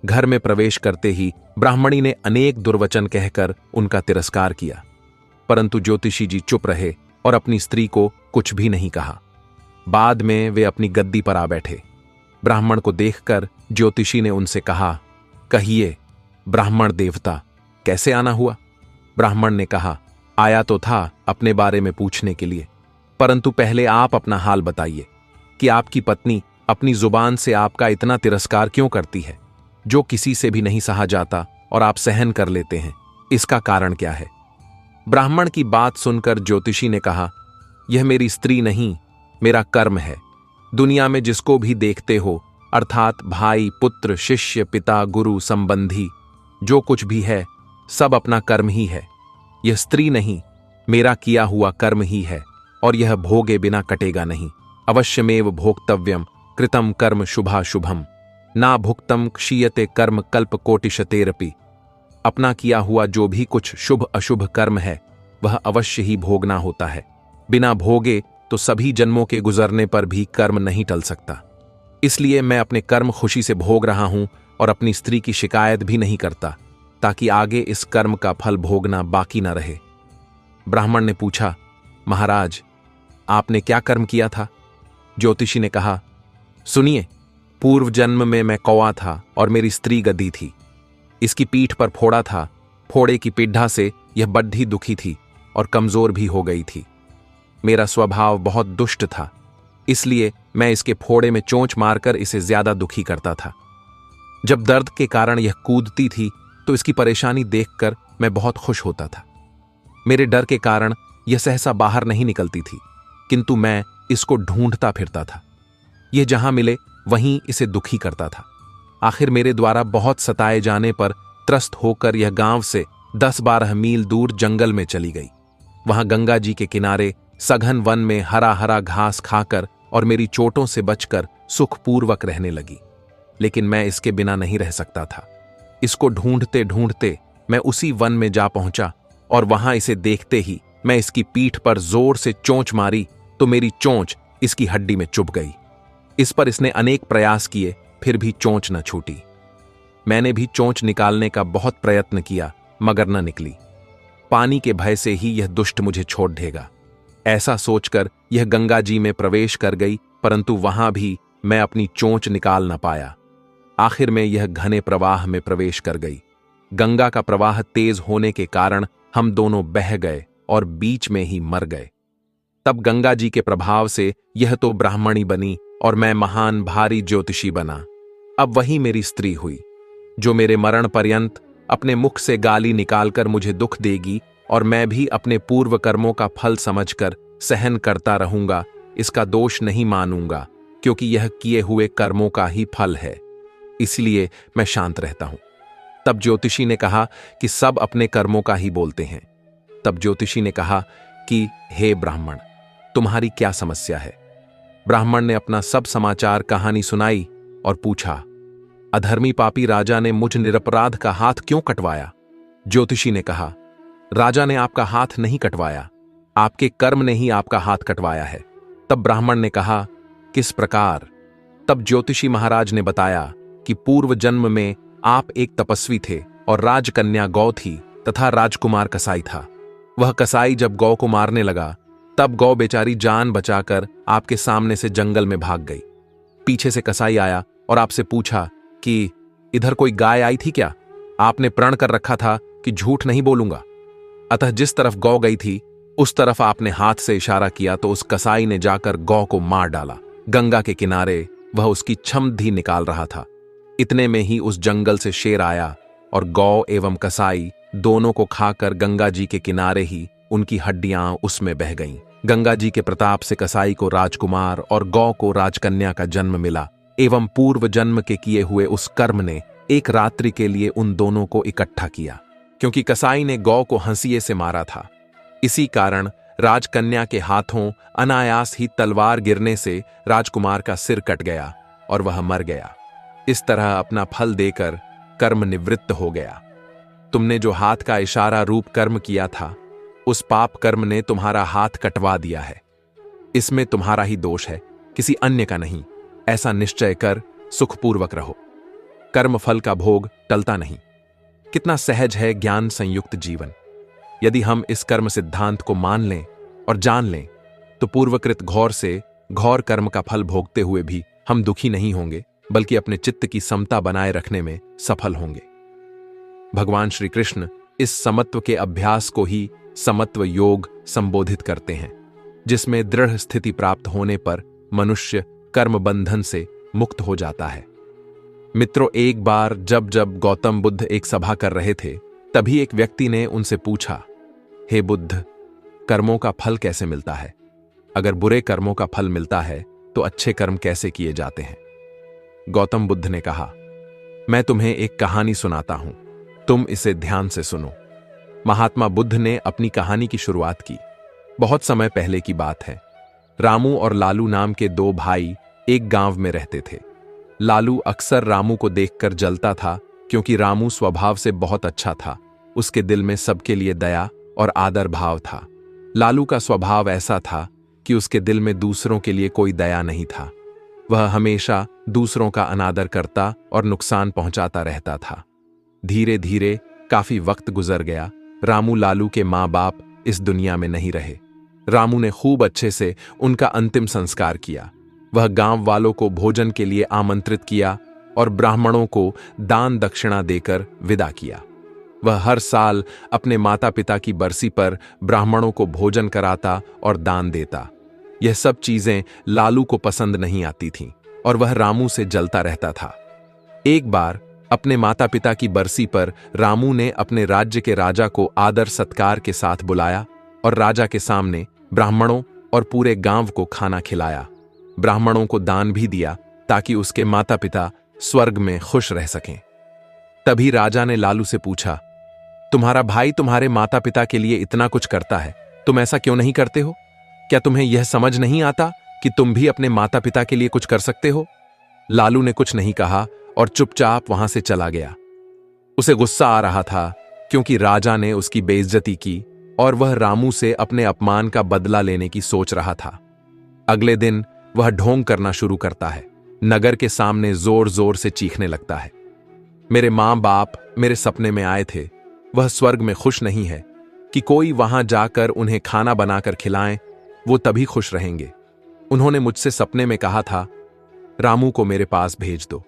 घर में प्रवेश करते ही ब्राह्मणी ने अनेक दुर्वचन कहकर उनका तिरस्कार किया, परंतु ज्योतिषी जी चुप रहे और अपनी स्त्री को कुछ भी नहीं कहा। बाद में वे अपनी गद्दी पर आ बैठे। ब्राह्मण को देखकर ज्योतिषी ने उनसे कहा, कहिए ब्राह्मण देवता, कैसे आना हुआ? ब्राह्मण ने कहा, आया तो था अपने बारे में पूछने के लिए, परंतु पहले आप अपना हाल बताइए कि आपकी पत्नी अपनी जुबान से आपका इतना तिरस्कार क्यों करती है, जो किसी से भी नहीं सहा जाता और आप सहन कर लेते हैं। इसका कारण क्या है? ब्राह्मण की बात सुनकर ज्योतिषी ने कहा, यह मेरी स्त्री नहीं, मेरा कर्म है। दुनिया में जिसको भी देखते हो, अर्थात भाई, पुत्र, शिष्य, पिता, गुरु, संबंधी, जो कुछ भी है, सब अपना कर्म ही है। यह स्त्री नहीं, मेरा किया हुआ कर्म ही है, और यह भोगे बिना कटेगा नहीं। अवश्यमेव भोक्तव्यम कृतम कर्म शुभाशुभम, ना भुक्तम क्षीयते कर्म कल्प कोटिशतेरपि। अपना किया हुआ जो भी कुछ शुभ अशुभ कर्म है, वह अवश्य ही भोगना होता है। बिना भोगे तो सभी जन्मों के गुजरने पर भी कर्म नहीं टल सकता। इसलिए मैं अपने कर्म खुशी से भोग रहा हूं और अपनी स्त्री की शिकायत भी नहीं करता, ताकि आगे इस कर्म का फल भोगना बाकी न रहे। ब्राह्मण ने पूछा, महाराज, आपने क्या कर्म किया था? ज्योतिषी ने कहा, सुनिए, पूर्व जन्म में मैं कौवा था और मेरी स्त्री गधी थी। इसकी पीठ पर फोड़ा था। फोड़े की पीढ़ा से यह बड्ढी दुखी थी और कमजोर भी हो गई थी। मेरा स्वभाव बहुत दुष्ट था, इसलिए मैं इसके फोड़े में चोंच मारकर इसे ज्यादा दुखी करता था। जब दर्द के कारण यह कूदती थी तो इसकी परेशानी देखकर मैं बहुत खुश होता था। मेरे डर के कारण यह सहसा बाहर नहीं निकलती थी, किंतु मैं इसको ढूंढता फिरता था। यह जहां मिले वहीं इसे दुखी करता था। आखिर मेरे द्वारा बहुत सताए जाने पर त्रस्त होकर यह गांव से 10-12 मील दूर जंगल में चली गई। वहां गंगा जी के किनारे सघन वन में हरा हरा घास खाकर और मेरी चोटों से बचकर सुखपूर्वक रहने लगी। लेकिन मैं इसके बिना नहीं रह सकता था। इसको ढूंढते ढूंढते मैं उसी वन में जा पहुंचा और वहां इसे देखते ही मैं इसकी पीठ पर जोर से चोंच मारी तो मेरी चोंच इसकी हड्डी में चुभ गई। इस पर इसने अनेक प्रयास किए, फिर भी चोंच न छूटी। मैंने भी चोंच निकालने का बहुत प्रयत्न किया, मगर न निकली। पानी के भय से ही यह दुष्ट मुझे छोड़ देगा, ऐसा सोचकर यह गंगा जी में प्रवेश कर गई, परंतु वहां भी मैं अपनी चोंच निकाल न पाया। आखिर में यह घने प्रवाह में प्रवेश कर गई। गंगा का प्रवाह तेज होने के कारण हम दोनों बह गए और बीच में ही मर गए। तब गंगा जी के प्रभाव से यह तो ब्राह्मणी बनी और मैं महान भारी ज्योतिषी बना। अब वही मेरी स्त्री हुई, जो मेरे मरण पर्यंत अपने मुख से गाली निकालकर मुझे दुख देगी और मैं भी अपने पूर्व कर्मों का फल समझकर सहन करता रहूंगा, इसका दोष नहीं मानूंगा, क्योंकि यह किए हुए कर्मों का ही फल है, इसलिए मैं शांत रहता हूं। तब ज्योतिषी ने कहा कि सब अपने कर्मों का ही बोलते हैं। तब ज्योतिषी ने कहा कि हे ब्राह्मण, तुम्हारी क्या समस्या है? ब्राह्मण ने अपना सब समाचार कहानी सुनाई और पूछा, अधर्मी पापी राजा ने मुझ निरपराध का हाथ क्यों कटवाया? ज्योतिषी ने कहा, राजा ने आपका हाथ नहीं कटवाया, आपके कर्म ने ही आपका हाथ कटवाया है। तब ब्राह्मण ने कहा, किस प्रकार? तब ज्योतिषी महाराज ने बताया कि पूर्व जन्म में आप एक तपस्वी थे और राजकन्या गौ थी तथा राजकुमार कसाई था। वह कसाई जब गौ को मारने लगा, तब गौ बेचारी जान बचाकर आपके सामने से जंगल में भाग गई। पीछे से कसाई आया और आपसे पूछा कि इधर कोई गाय आई थी क्या? आपने प्रण कर रखा था कि झूठ नहीं बोलूंगा। अतः जिस तरफ गौ गई थी उस तरफ आपने हाथ से इशारा किया तो उस कसाई ने जाकर गौ को मार डाला। गंगा के किनारे वह उसकी छमधी निकाल रहा था। इतने में ही उस जंगल से शेर आया और गौ एवं कसाई दोनों को खाकर गंगा जी के किनारे ही उनकी हड्डियां उसमें बह गईं। गंगा जी के प्रताप से कसाई को राजकुमार और गौ को राजकन्या का जन्म मिला एवं पूर्व जन्म के किए हुए उस कर्म ने एक रात्रि के लिए उन दोनों को इकट्ठा किया। क्योंकि कसाई ने गौ को हंसिए से मारा था, इसी कारण राजकन्या के हाथों अनायास ही तलवार गिरने से राजकुमार का सिर कट गया और वह मर गया। इस तरह अपना फल देकर कर्म निवृत्त हो गया। तुमने जो हाथ का इशारा रूप कर्म किया था, उस पाप कर्म ने तुम्हारा हाथ कटवा दिया है। इसमें तुम्हारा ही दोष है, किसी अन्य का नहीं। ऐसा निश्चय कर सुखपूर्वक रहो। कर्म फल का भोग टलता नहीं। कितना सहज है ज्ञान संयुक्त जीवन। यदि हम इस कर्म सिद्धांत को मान लें और जान लें तो पूर्वकृत घोर से घोर कर्म का फल भोगते हुए भी हम दुखी नहीं होंगे, बल्कि अपने चित्त की समता बनाए रखने में सफल होंगे। भगवान श्री कृष्ण इस समत्व के अभ्यास को ही समत्व योग संबोधित करते हैं, जिसमें दृढ़ स्थिति प्राप्त होने पर मनुष्य कर्म बंधन से मुक्त हो जाता है। मित्रों, एक बार जब गौतम बुद्ध एक सभा कर रहे थे, तभी एक व्यक्ति ने उनसे पूछा, हे बुद्ध, कर्मों का फल कैसे मिलता है? अगर बुरे कर्मों का फल मिलता है तो अच्छे कर्म कैसे किए जाते हैं? गौतम बुद्ध ने कहा, मैं तुम्हें एक कहानी सुनाता हूं, तुम इसे ध्यान से सुनो। महात्मा बुद्ध ने अपनी कहानी की शुरुआत की। बहुत समय पहले की बात है। रामू और लालू नाम के दो भाई एक गांव में रहते थे। लालू अक्सर रामू को देखकर जलता था, क्योंकि रामू स्वभाव से बहुत अच्छा था। उसके दिल में सबके लिए दया और आदर भाव था। लालू का स्वभाव ऐसा था कि उसके दिल में दूसरों के लिए कोई दया नहीं था। वह हमेशा दूसरों का अनादर करता और नुकसान पहुंचाता रहता था। धीरे धीरे काफी वक्त गुजर गया। रामू लालू के माँ बाप इस दुनिया में नहीं रहे। रामू ने खूब अच्छे से उनका अंतिम संस्कार किया। वह गांव वालों को भोजन के लिए आमंत्रित किया और ब्राह्मणों को दान दक्षिणा देकर विदा किया। वह हर साल अपने माता पिता की बरसी पर ब्राह्मणों को भोजन कराता और दान देता। यह सब चीजें लालू को पसंद नहीं आती थीं और वह रामू से जलता रहता था। एक बार अपने माता पिता की बरसी पर रामू ने अपने राज्य के राजा को आदर सत्कार के साथ बुलाया और राजा के सामने ब्राह्मणों और पूरे गांव को खाना खिलाया। ब्राह्मणों को दान भी दिया ताकि उसके माता पिता स्वर्ग में खुश रह सकें। तभी राजा ने लालू से पूछा, तुम्हारा भाई तुम्हारे माता पिता के लिए इतना कुछ करता है, तुम ऐसा क्यों नहीं करते हो? क्या तुम्हें यह समझ नहीं आता कि तुम भी अपने माता पिता के लिए कुछ कर सकते हो? लालू ने कुछ नहीं कहा और चुपचाप वहां से चला गया। उसे गुस्सा आ रहा था क्योंकि राजा ने उसकी बेइज्जती की और वह रामू से अपने अपमान का बदला लेने की सोच रहा था। अगले दिन वह ढोंग करना शुरू करता है। नगर के सामने जोर जोर से चीखने लगता है, मेरे मां बाप मेरे सपने में आए थे। वह स्वर्ग में खुश नहीं है कि कोई वहां जाकर उन्हें खाना बनाकर खिलाएं, वो तभी खुश रहेंगे। उन्होंने मुझसे सपने में कहा था, रामू को मेरे पास भेज दो,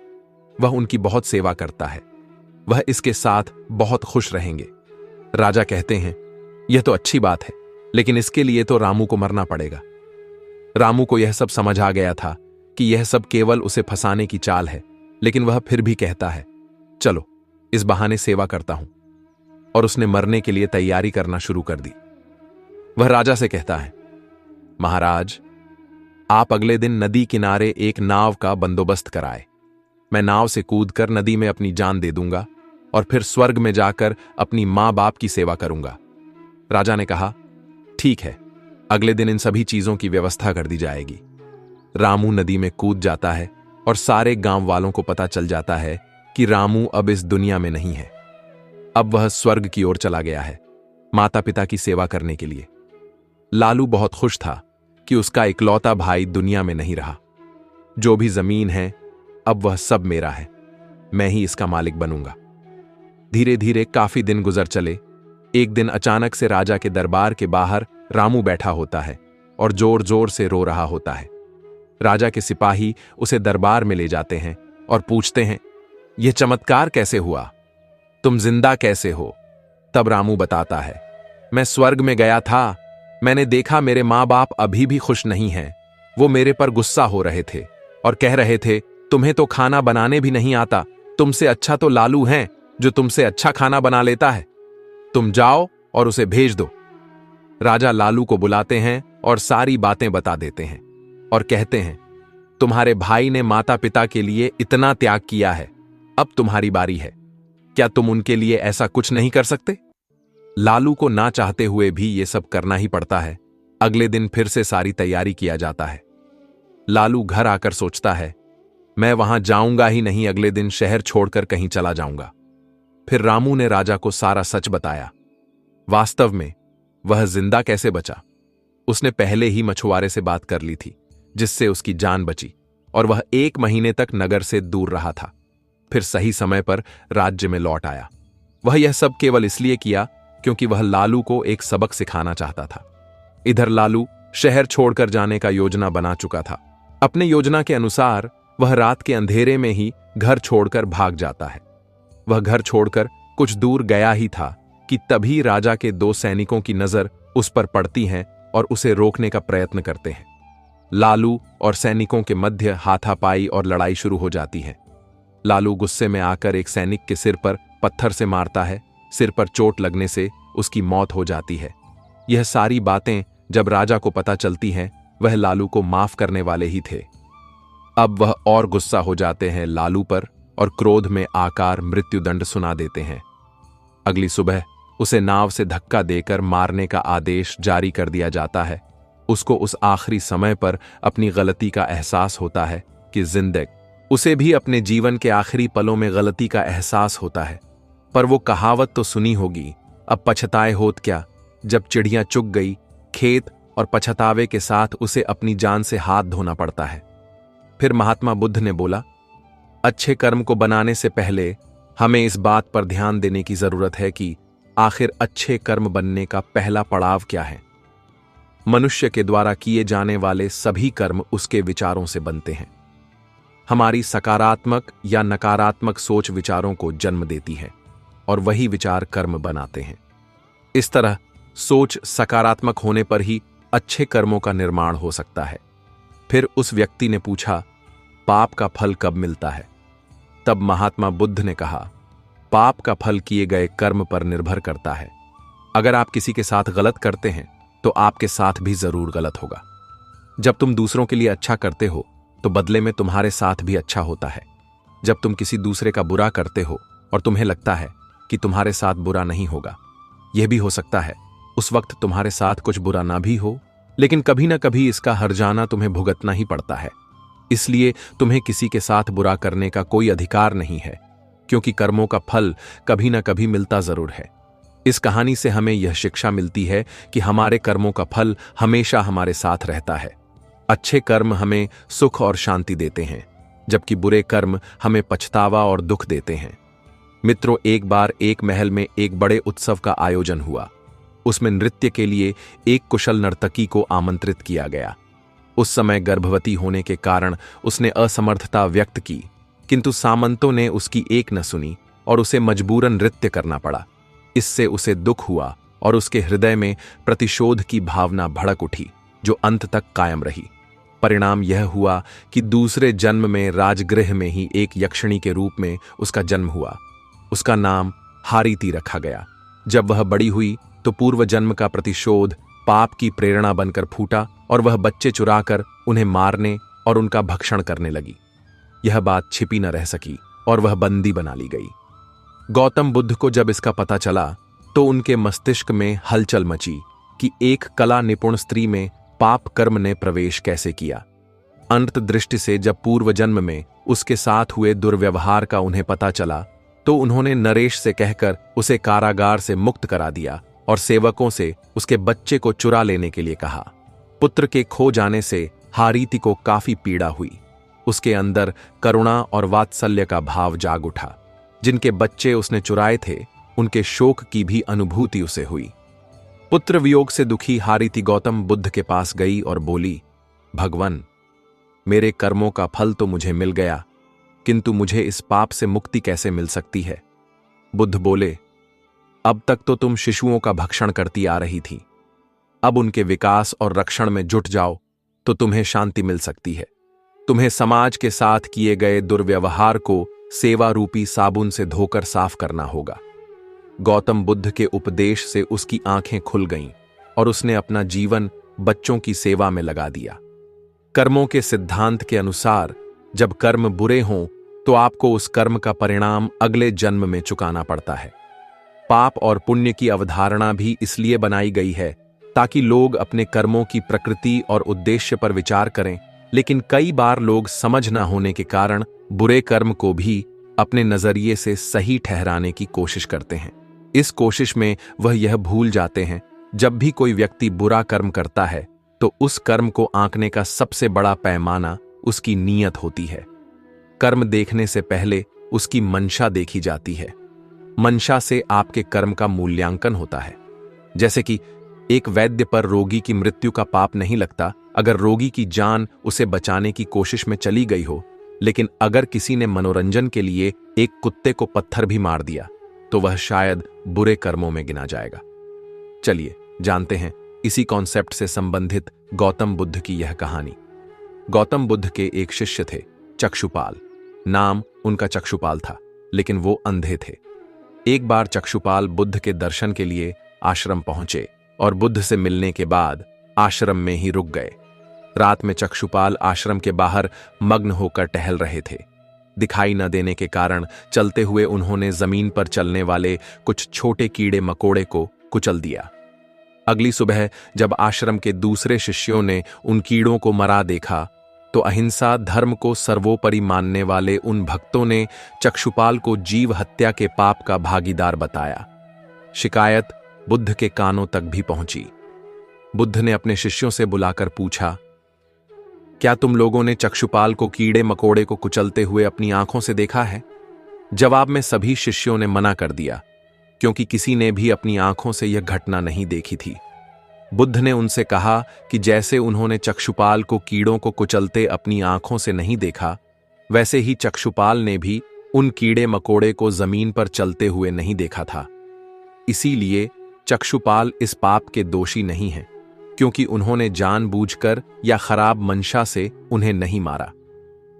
वह उनकी बहुत सेवा करता है, वह इसके साथ बहुत खुश रहेंगे। राजा कहते हैं, यह तो अच्छी बात है, लेकिन इसके लिए तो रामू को मरना पड़ेगा। रामू को यह सब समझ आ गया था कि यह सब केवल उसे फंसाने की चाल है, लेकिन वह फिर भी कहता है, चलो इस बहाने सेवा करता हूं। और उसने मरने के लिए तैयारी करना शुरू कर दी। वह राजा से कहता है, महाराज, आप अगले दिन नदी किनारे एक नाव का बंदोबस्त कराए। मैं नाव से कूदकर नदी में अपनी जान दे दूंगा और फिर स्वर्ग में जाकर अपनी मां बाप की सेवा करूंगा। राजा ने कहा, ठीक है, अगले दिन इन सभी चीजों की व्यवस्था कर दी जाएगी। रामू नदी में कूद जाता है और सारे गांव वालों को पता चल जाता है कि रामू अब इस दुनिया में नहीं है। अब वह स्वर्ग की ओर चला गया है, माता पिता की सेवा करने के लिए। लालू बहुत खुश था कि उसका इकलौता भाई दुनिया में नहीं रहा। जो भी जमीन है अब वह सब मेरा है, मैं ही इसका मालिक बनूंगा। धीरे धीरे काफी दिन गुजर चले। एक दिन अचानक से राजा के दरबार के बाहर रामू बैठा होता है और जोर जोर से रो रहा होता है। राजा के सिपाही उसे दरबार में ले जाते हैं और पूछते हैं, यह चमत्कार कैसे हुआ? तुम जिंदा कैसे हो? तब रामू बताता है, मैं स्वर्ग में गया था। मैंने देखा मेरे मां बाप अभी भी खुश नहीं हैं। वो मेरे पर गुस्सा हो रहे थे और कह रहे थे, तुम्हें तो खाना बनाने भी नहीं आता। तुमसे अच्छा तो लालू हैं, जो तुमसे अच्छा खाना बना लेता है। तुम जाओ और उसे भेज दो। राजा लालू को बुलाते हैं और सारी बातें बता देते हैं और कहते हैं, तुम्हारे भाई ने माता पिता के लिए इतना त्याग किया है, अब तुम्हारी बारी है। क्या तुम उनके लिए ऐसा कुछ नहीं कर सकते? लालू को ना चाहते हुए भी ये सब करना ही पड़ता है। अगले दिन फिर से सारी तैयारी किया जाता है। लालू घर आकर सोचता है, मैं वहां जाऊंगा ही नहीं, अगले दिन शहर छोड़कर कहीं चला जाऊंगा। फिर रामू ने राजा को सारा सच बताया। वास्तव में वह जिंदा कैसे बचा? उसने पहले ही मछुआरे से बात कर ली थी, जिससे उसकी जान बची और वह 1 महीने तक नगर से दूर रहा था। फिर सही समय पर राज्य में लौट आया। वह यह सब केवल इसलिए किया क्योंकि वह लालू को एक सबक सिखाना चाहता था। इधर लालू शहर छोड़कर जाने का योजना बना चुका था। अपने योजना के अनुसार वह रात के अंधेरे में ही घर छोड़कर भाग जाता है। वह घर छोड़कर कुछ दूर गया ही था कि तभी राजा के 2 सैनिकों की नजर उस पर पड़ती है और उसे रोकने का प्रयत्न करते हैं। लालू और सैनिकों के मध्य हाथापाई और लड़ाई शुरू हो जाती है। लालू गुस्से में आकर एक सैनिक के सिर पर पत्थर से मारता है। सिर पर चोट लगने से उसकी मौत हो जाती है। यह सारी बातें जब राजा को पता चलती हैं, वह लालू को माफ करने वाले ही थे। अब वह और गुस्सा हो जाते हैं लालू पर और क्रोध में आकर मृत्युदंड सुना देते हैं। अगली सुबह उसे नाव से धक्का देकर मारने का आदेश जारी कर दिया जाता है। उसको उस आखिरी समय पर अपनी गलती का एहसास होता है कि उसे भी अपने जीवन के आखिरी पलों में गलती का एहसास होता है। पर वो कहावत तो सुनी होगी, अब पछताए होत क्या, जब चिड़ियां चुग गई खेत, और पछतावे के साथ उसे अपनी जान से हाथ धोना पड़ता है। फिर महात्मा बुद्ध ने बोला, अच्छे कर्म को बनाने से पहले हमें इस बात पर ध्यान देने की जरूरत है कि आखिर अच्छे कर्म बनने का पहला पड़ाव क्या है। मनुष्य के द्वारा किए जाने वाले सभी कर्म उसके विचारों से बनते हैं। हमारी सकारात्मक या नकारात्मक सोच विचारों को जन्म देती है और वही विचार कर्म बनाते हैं। इस तरह सोच सकारात्मक होने पर ही अच्छे कर्मों का निर्माण हो सकता है। फिर उस व्यक्ति ने पूछा, पाप का फल कब मिलता है? तब महात्मा बुद्ध ने कहा, पाप का फल किए गए कर्म पर निर्भर करता है। अगर आप किसी के साथ गलत करते हैं तो आपके साथ भी जरूर गलत होगा। जब तुम दूसरों के लिए अच्छा करते हो तो बदले में तुम्हारे साथ भी अच्छा होता है। जब तुम किसी दूसरे का बुरा करते हो और तुम्हें लगता है कि तुम्हारे साथ बुरा नहीं होगा, यह भी हो सकता है उस वक्त तुम्हारे साथ कुछ बुरा ना भी हो, लेकिन कभी ना कभी इसका हर्जाना तुम्हें भुगतना ही पड़ता है। इसलिए तुम्हें किसी के साथ बुरा करने का कोई अधिकार नहीं है, क्योंकि कर्मों का फल कभी ना कभी मिलता जरूर है। इस कहानी से हमें यह शिक्षा मिलती है कि हमारे कर्मों का फल हमेशा हमारे साथ रहता है। अच्छे कर्म हमें सुख और शांति देते हैं, जबकि बुरे कर्म हमें पछतावा और दुख देते हैं। मित्रों, एक बार एक महल में एक बड़े उत्सव का आयोजन हुआ। उसमें नृत्य के लिए एक कुशल नर्तकी को आमंत्रित किया गया। उस समय गर्भवती होने के कारण उसने असमर्थता व्यक्त की, किंतु सामंतों ने उसकी एक न सुनी और उसे मजबूरन नृत्य करना पड़ा। इससे उसे दुख हुआ और उसके हृदय में प्रतिशोध की भावना भड़क उठी, जो अंत तक कायम रही। परिणाम यह हुआ कि दूसरे जन्म में राजगृह में ही एक यक्षिणी के रूप में उसका जन्म हुआ। उसका नाम हारीति रखा गया। जब वह बड़ी हुई तो पूर्व जन्म का प्रतिशोध पाप की प्रेरणा बनकर फूटा और वह बच्चे चुराकर उन्हें मारने और उनका भक्षण करने लगी। यह बात छिपी न रह सकी और वह बंदी बना ली गई। गौतम बुद्ध को जब इसका पता चला तो उनके मस्तिष्क में हलचल मची कि एक कला निपुण स्त्री में पाप कर्म ने प्रवेश कैसे किया। अंतर्दृष्टि से जब पूर्व जन्म में उसके साथ हुए दुर्व्यवहार का उन्हें पता चला तो उन्होंने नरेश से कहकर उसे कारागार से मुक्त करा दिया और सेवकों से उसके बच्चे को चुरा लेने के लिए कहा। पुत्र के खो जाने से हारीति को काफी पीड़ा हुई। उसके अंदर करुणा और वात्सल्य का भाव जाग उठा। जिनके बच्चे उसने चुराए थे उनके शोक की भी अनुभूति उसे हुई। पुत्र वियोग से दुखी हारीति गौतम बुद्ध के पास गई और बोली, भगवान, मेरे कर्मों का फल तो मुझे मिल गया, किंतु मुझे इस पाप से मुक्ति कैसे मिल सकती है? बुद्ध बोले, अब तक तो तुम शिशुओं का भक्षण करती आ रही थी, अब उनके विकास और रक्षण में जुट जाओ तो तुम्हें शांति मिल सकती है। तुम्हें समाज के साथ किए गए दुर्व्यवहार को सेवा रूपी साबुन से धोकर साफ करना होगा। गौतम बुद्ध के उपदेश से उसकी आंखें खुल गईं और उसने अपना जीवन बच्चों की सेवा में लगा दिया। कर्मों के सिद्धांत के अनुसार जब कर्म बुरे हों तो आपको उस कर्म का परिणाम अगले जन्म में चुकाना पड़ता है। पाप और पुण्य की अवधारणा भी इसलिए बनाई गई है ताकि लोग अपने कर्मों की प्रकृति और उद्देश्य पर विचार करें, लेकिन कई बार लोग समझ न होने के कारण बुरे कर्म को भी अपने नजरिए से सही ठहराने की कोशिश करते हैं। इस कोशिश में वह यह भूल जाते हैं, जब भी कोई व्यक्ति बुरा कर्म करता है तो उस कर्म को आंकने का सबसे बड़ा पैमाना उसकी नीयत होती है। कर्म देखने से पहले उसकी मंशा देखी जाती है। मंशा से आपके कर्म का मूल्यांकन होता है। जैसे कि एक वैद्य पर रोगी की मृत्यु का पाप नहीं लगता अगर रोगी की जान उसे बचाने की कोशिश में चली गई हो, लेकिन अगर किसी ने मनोरंजन के लिए एक कुत्ते को पत्थर भी मार दिया तो वह शायद बुरे कर्मों में गिना जाएगा। चलिए जानते हैं इसी कॉन्सेप्ट से संबंधित गौतम बुद्ध की यह कहानी। गौतम बुद्ध के एक शिष्य थे, चक्षुपाल। नाम उनका चक्षुपाल था, लेकिन वो अंधे थे। एक बार चक्षुपाल बुद्ध के दर्शन के लिए आश्रम पहुंचे और बुद्ध से मिलने के बाद आश्रम में ही रुक गए। रात में चक्षुपाल आश्रम के बाहर मग्न होकर टहल रहे थे। दिखाई न देने के कारण चलते हुए उन्होंने जमीन पर चलने वाले कुछ छोटे कीड़े मकोड़े को कुचल दिया। अगली सुबह जब आश्रम के दूसरे शिष्यों ने उन कीड़ों को मरा देखा तो अहिंसा धर्म को सर्वोपरि मानने वाले उन भक्तों ने चक्षुपाल को जीव हत्या के पाप का भागीदार बताया। शिकायत बुद्ध के कानों तक भी पहुंची। बुद्ध ने अपने शिष्यों से बुलाकर पूछा, क्या तुम लोगों ने चक्षुपाल को कीड़े मकोड़े को कुचलते हुए अपनी आंखों से देखा है? जवाब में सभी शिष्यों ने मना कर दिया, क्योंकि किसी ने भी अपनी आंखों से यह घटना नहीं देखी थी। बुद्ध ने उनसे कहा कि जैसे उन्होंने चक्षुपाल को कीड़ों को कुचलते अपनी आंखों से नहीं देखा, वैसे ही चक्षुपाल ने भी उन कीड़े मकोड़े को जमीन पर चलते हुए नहीं देखा था। इसीलिए चक्षुपाल इस पाप के दोषी नहीं हैं, क्योंकि उन्होंने जानबूझकर या खराब मंशा से उन्हें नहीं मारा।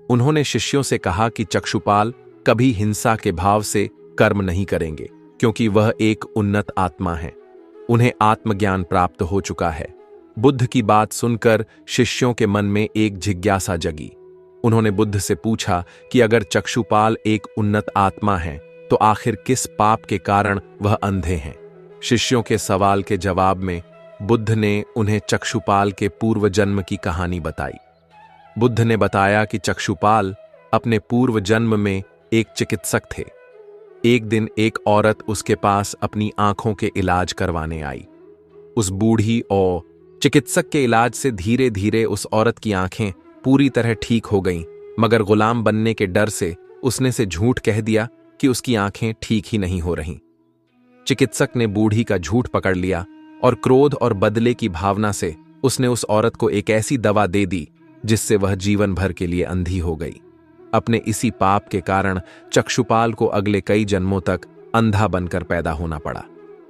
उन्होंने शिष्यों से कहा कि चक्षुपाल कभी हिंसा के भाव से कर्म नहीं करेंगे, क्योंकि वह एक उन्नत आत्मा है। उन्हें आत्मज्ञान प्राप्त हो चुका है। बुद्ध की बात सुनकर शिष्यों के मन में एक जिज्ञासा जगी। उन्होंने बुद्ध से पूछा कि अगर चक्षुपाल एक उन्नत आत्मा है तो आखिर किस पाप के कारण वह अंधे हैं? शिष्यों के सवाल के जवाब में बुद्ध ने उन्हें चक्षुपाल के पूर्व जन्म की कहानी बताई। बुद्ध ने बताया कि चक्षुपाल अपने पूर्व जन्म में एक चिकित्सक थे। एक दिन एक औरत उसके पास अपनी आंखों के इलाज करवाने आई। उस बूढ़ी और चिकित्सक के इलाज से धीरे धीरे उस औरत की आंखें पूरी तरह ठीक हो गईं, मगर गुलाम बनने के डर से उसने से झूठ कह दिया कि उसकी आंखें ठीक ही नहीं हो रहीं। चिकित्सक ने बूढ़ी का झूठ पकड़ लिया और क्रोध और बदले की भावना से उसने उस औरत को एक ऐसी दवा दे दी जिससे वह जीवन भर के लिए अंधी हो गई। अपने इसी पाप के कारण चक्षुपाल को अगले कई जन्मों तक अंधा बनकर पैदा होना पड़ा।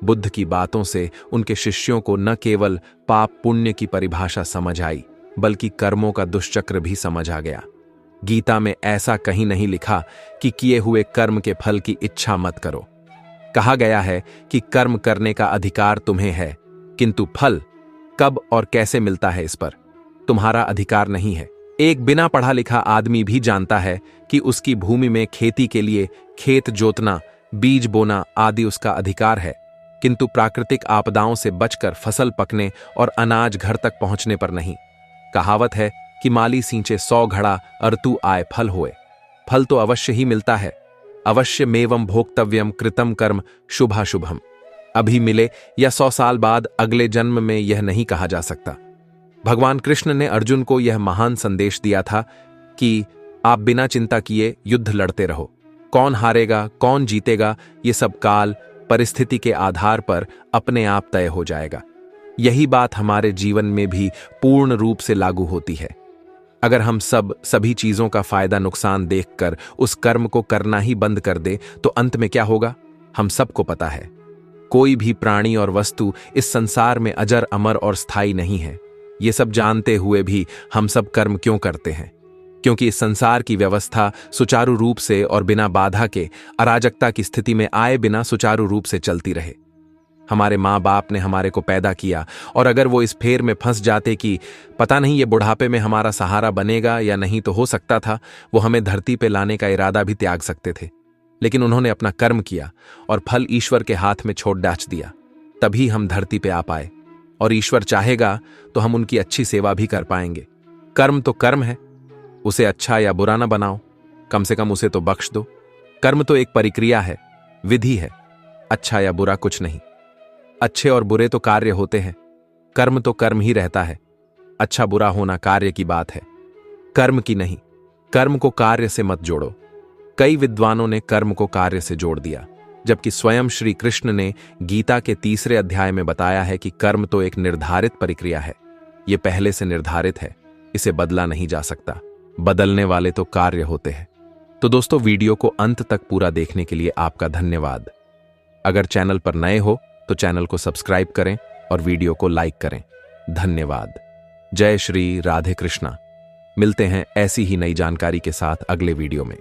बुद्ध की बातों से उनके शिष्यों को न केवल पाप पुण्य की परिभाषा समझ आई, बल्कि कर्मों का दुष्चक्र भी समझ आ गया। गीता में ऐसा कहीं नहीं लिखा कि किए हुए कर्म के फल की इच्छा मत करो। कहा गया है कि कर्म करने का अधिकार तुम्हें है, किंतु फल कब और कैसे मिलता है इस पर तुम्हारा अधिकार नहीं है। एक बिना पढ़ा लिखा आदमी भी जानता है कि उसकी भूमि में खेती के लिए खेत जोतना, बीज बोना आदि उसका अधिकार है, किंतु प्राकृतिक आपदाओं से बचकर फसल पकने और अनाज घर तक पहुंचने पर नहीं। कहावत है कि माली सींचे 100 घड़ा अरतु आए फल होए। फल तो अवश्य ही मिलता है। अवश्य मेवं भोक्तव्यम कृतम कर्म शुभाशुभम। अभी मिले या 100 साल बाद अगले जन्म में यह नहीं कहा जा सकता। भगवान कृष्ण ने अर्जुन को यह महान संदेश दिया था कि आप बिना चिंता किए युद्ध लड़ते रहो। कौन हारेगा कौन जीतेगा ये सब काल परिस्थिति के आधार पर अपने आप तय हो जाएगा। यही बात हमारे जीवन में भी पूर्ण रूप से लागू होती है। अगर हम सभी चीजों का फायदा नुकसान देखकर उस कर्म को करना ही बंद कर दे तो अंत में क्या होगा हम सबको पता है। कोई भी प्राणी और वस्तु इस संसार में अजर अमर और स्थायी नहीं है। ये सब जानते हुए भी हम सब कर्म क्यों करते हैं? क्योंकि इस संसार की व्यवस्था सुचारू रूप से और बिना बाधा के अराजकता की स्थिति में आए बिना सुचारू रूप से चलती रहे। हमारे माँ बाप ने हमारे को पैदा किया और अगर वो इस फेर में फंस जाते कि पता नहीं ये बुढ़ापे में हमारा सहारा बनेगा या नहीं, तो हो सकता था वो हमें धरती पे लाने का इरादा भी त्याग सकते थे। लेकिन उन्होंने अपना कर्म किया और फल ईश्वर के हाथ में छोड़ डाच दिया, तभी हम धरती पे आ पाए। और ईश्वर चाहेगा तो हम उनकी अच्छी सेवा भी कर पाएंगे। कर्म तो कर्म है, उसे अच्छा या बुरा ना बनाओ, कम से कम उसे तो बख्श दो। कर्म तो एक प्रक्रिया है, विधि है, अच्छा या बुरा कुछ नहीं। अच्छे और बुरे तो कार्य होते हैं, कर्म तो कर्म ही रहता है। अच्छा बुरा होना कार्य की बात है, कर्म की नहीं। कर्म को कार्य से मत जोड़ो। कई विद्वानों ने कर्म को कार्य से जोड़ दिया, जबकि स्वयं श्री कृष्ण ने गीता के 3 अध्याय में बताया है कि कर्म तो एक निर्धारित प्रक्रिया है। यह पहले से निर्धारित है, इसे बदला नहीं जा सकता। बदलने वाले तो कार्य होते हैं। तो दोस्तों, वीडियो को अंत तक पूरा देखने के लिए आपका धन्यवाद। अगर चैनल पर नए हो तो चैनल को सब्सक्राइब करें और वीडियो को लाइक करें। धन्यवाद। जय श्री राधे कृष्णा। मिलते हैं ऐसी ही नई जानकारी के साथ अगले वीडियो में।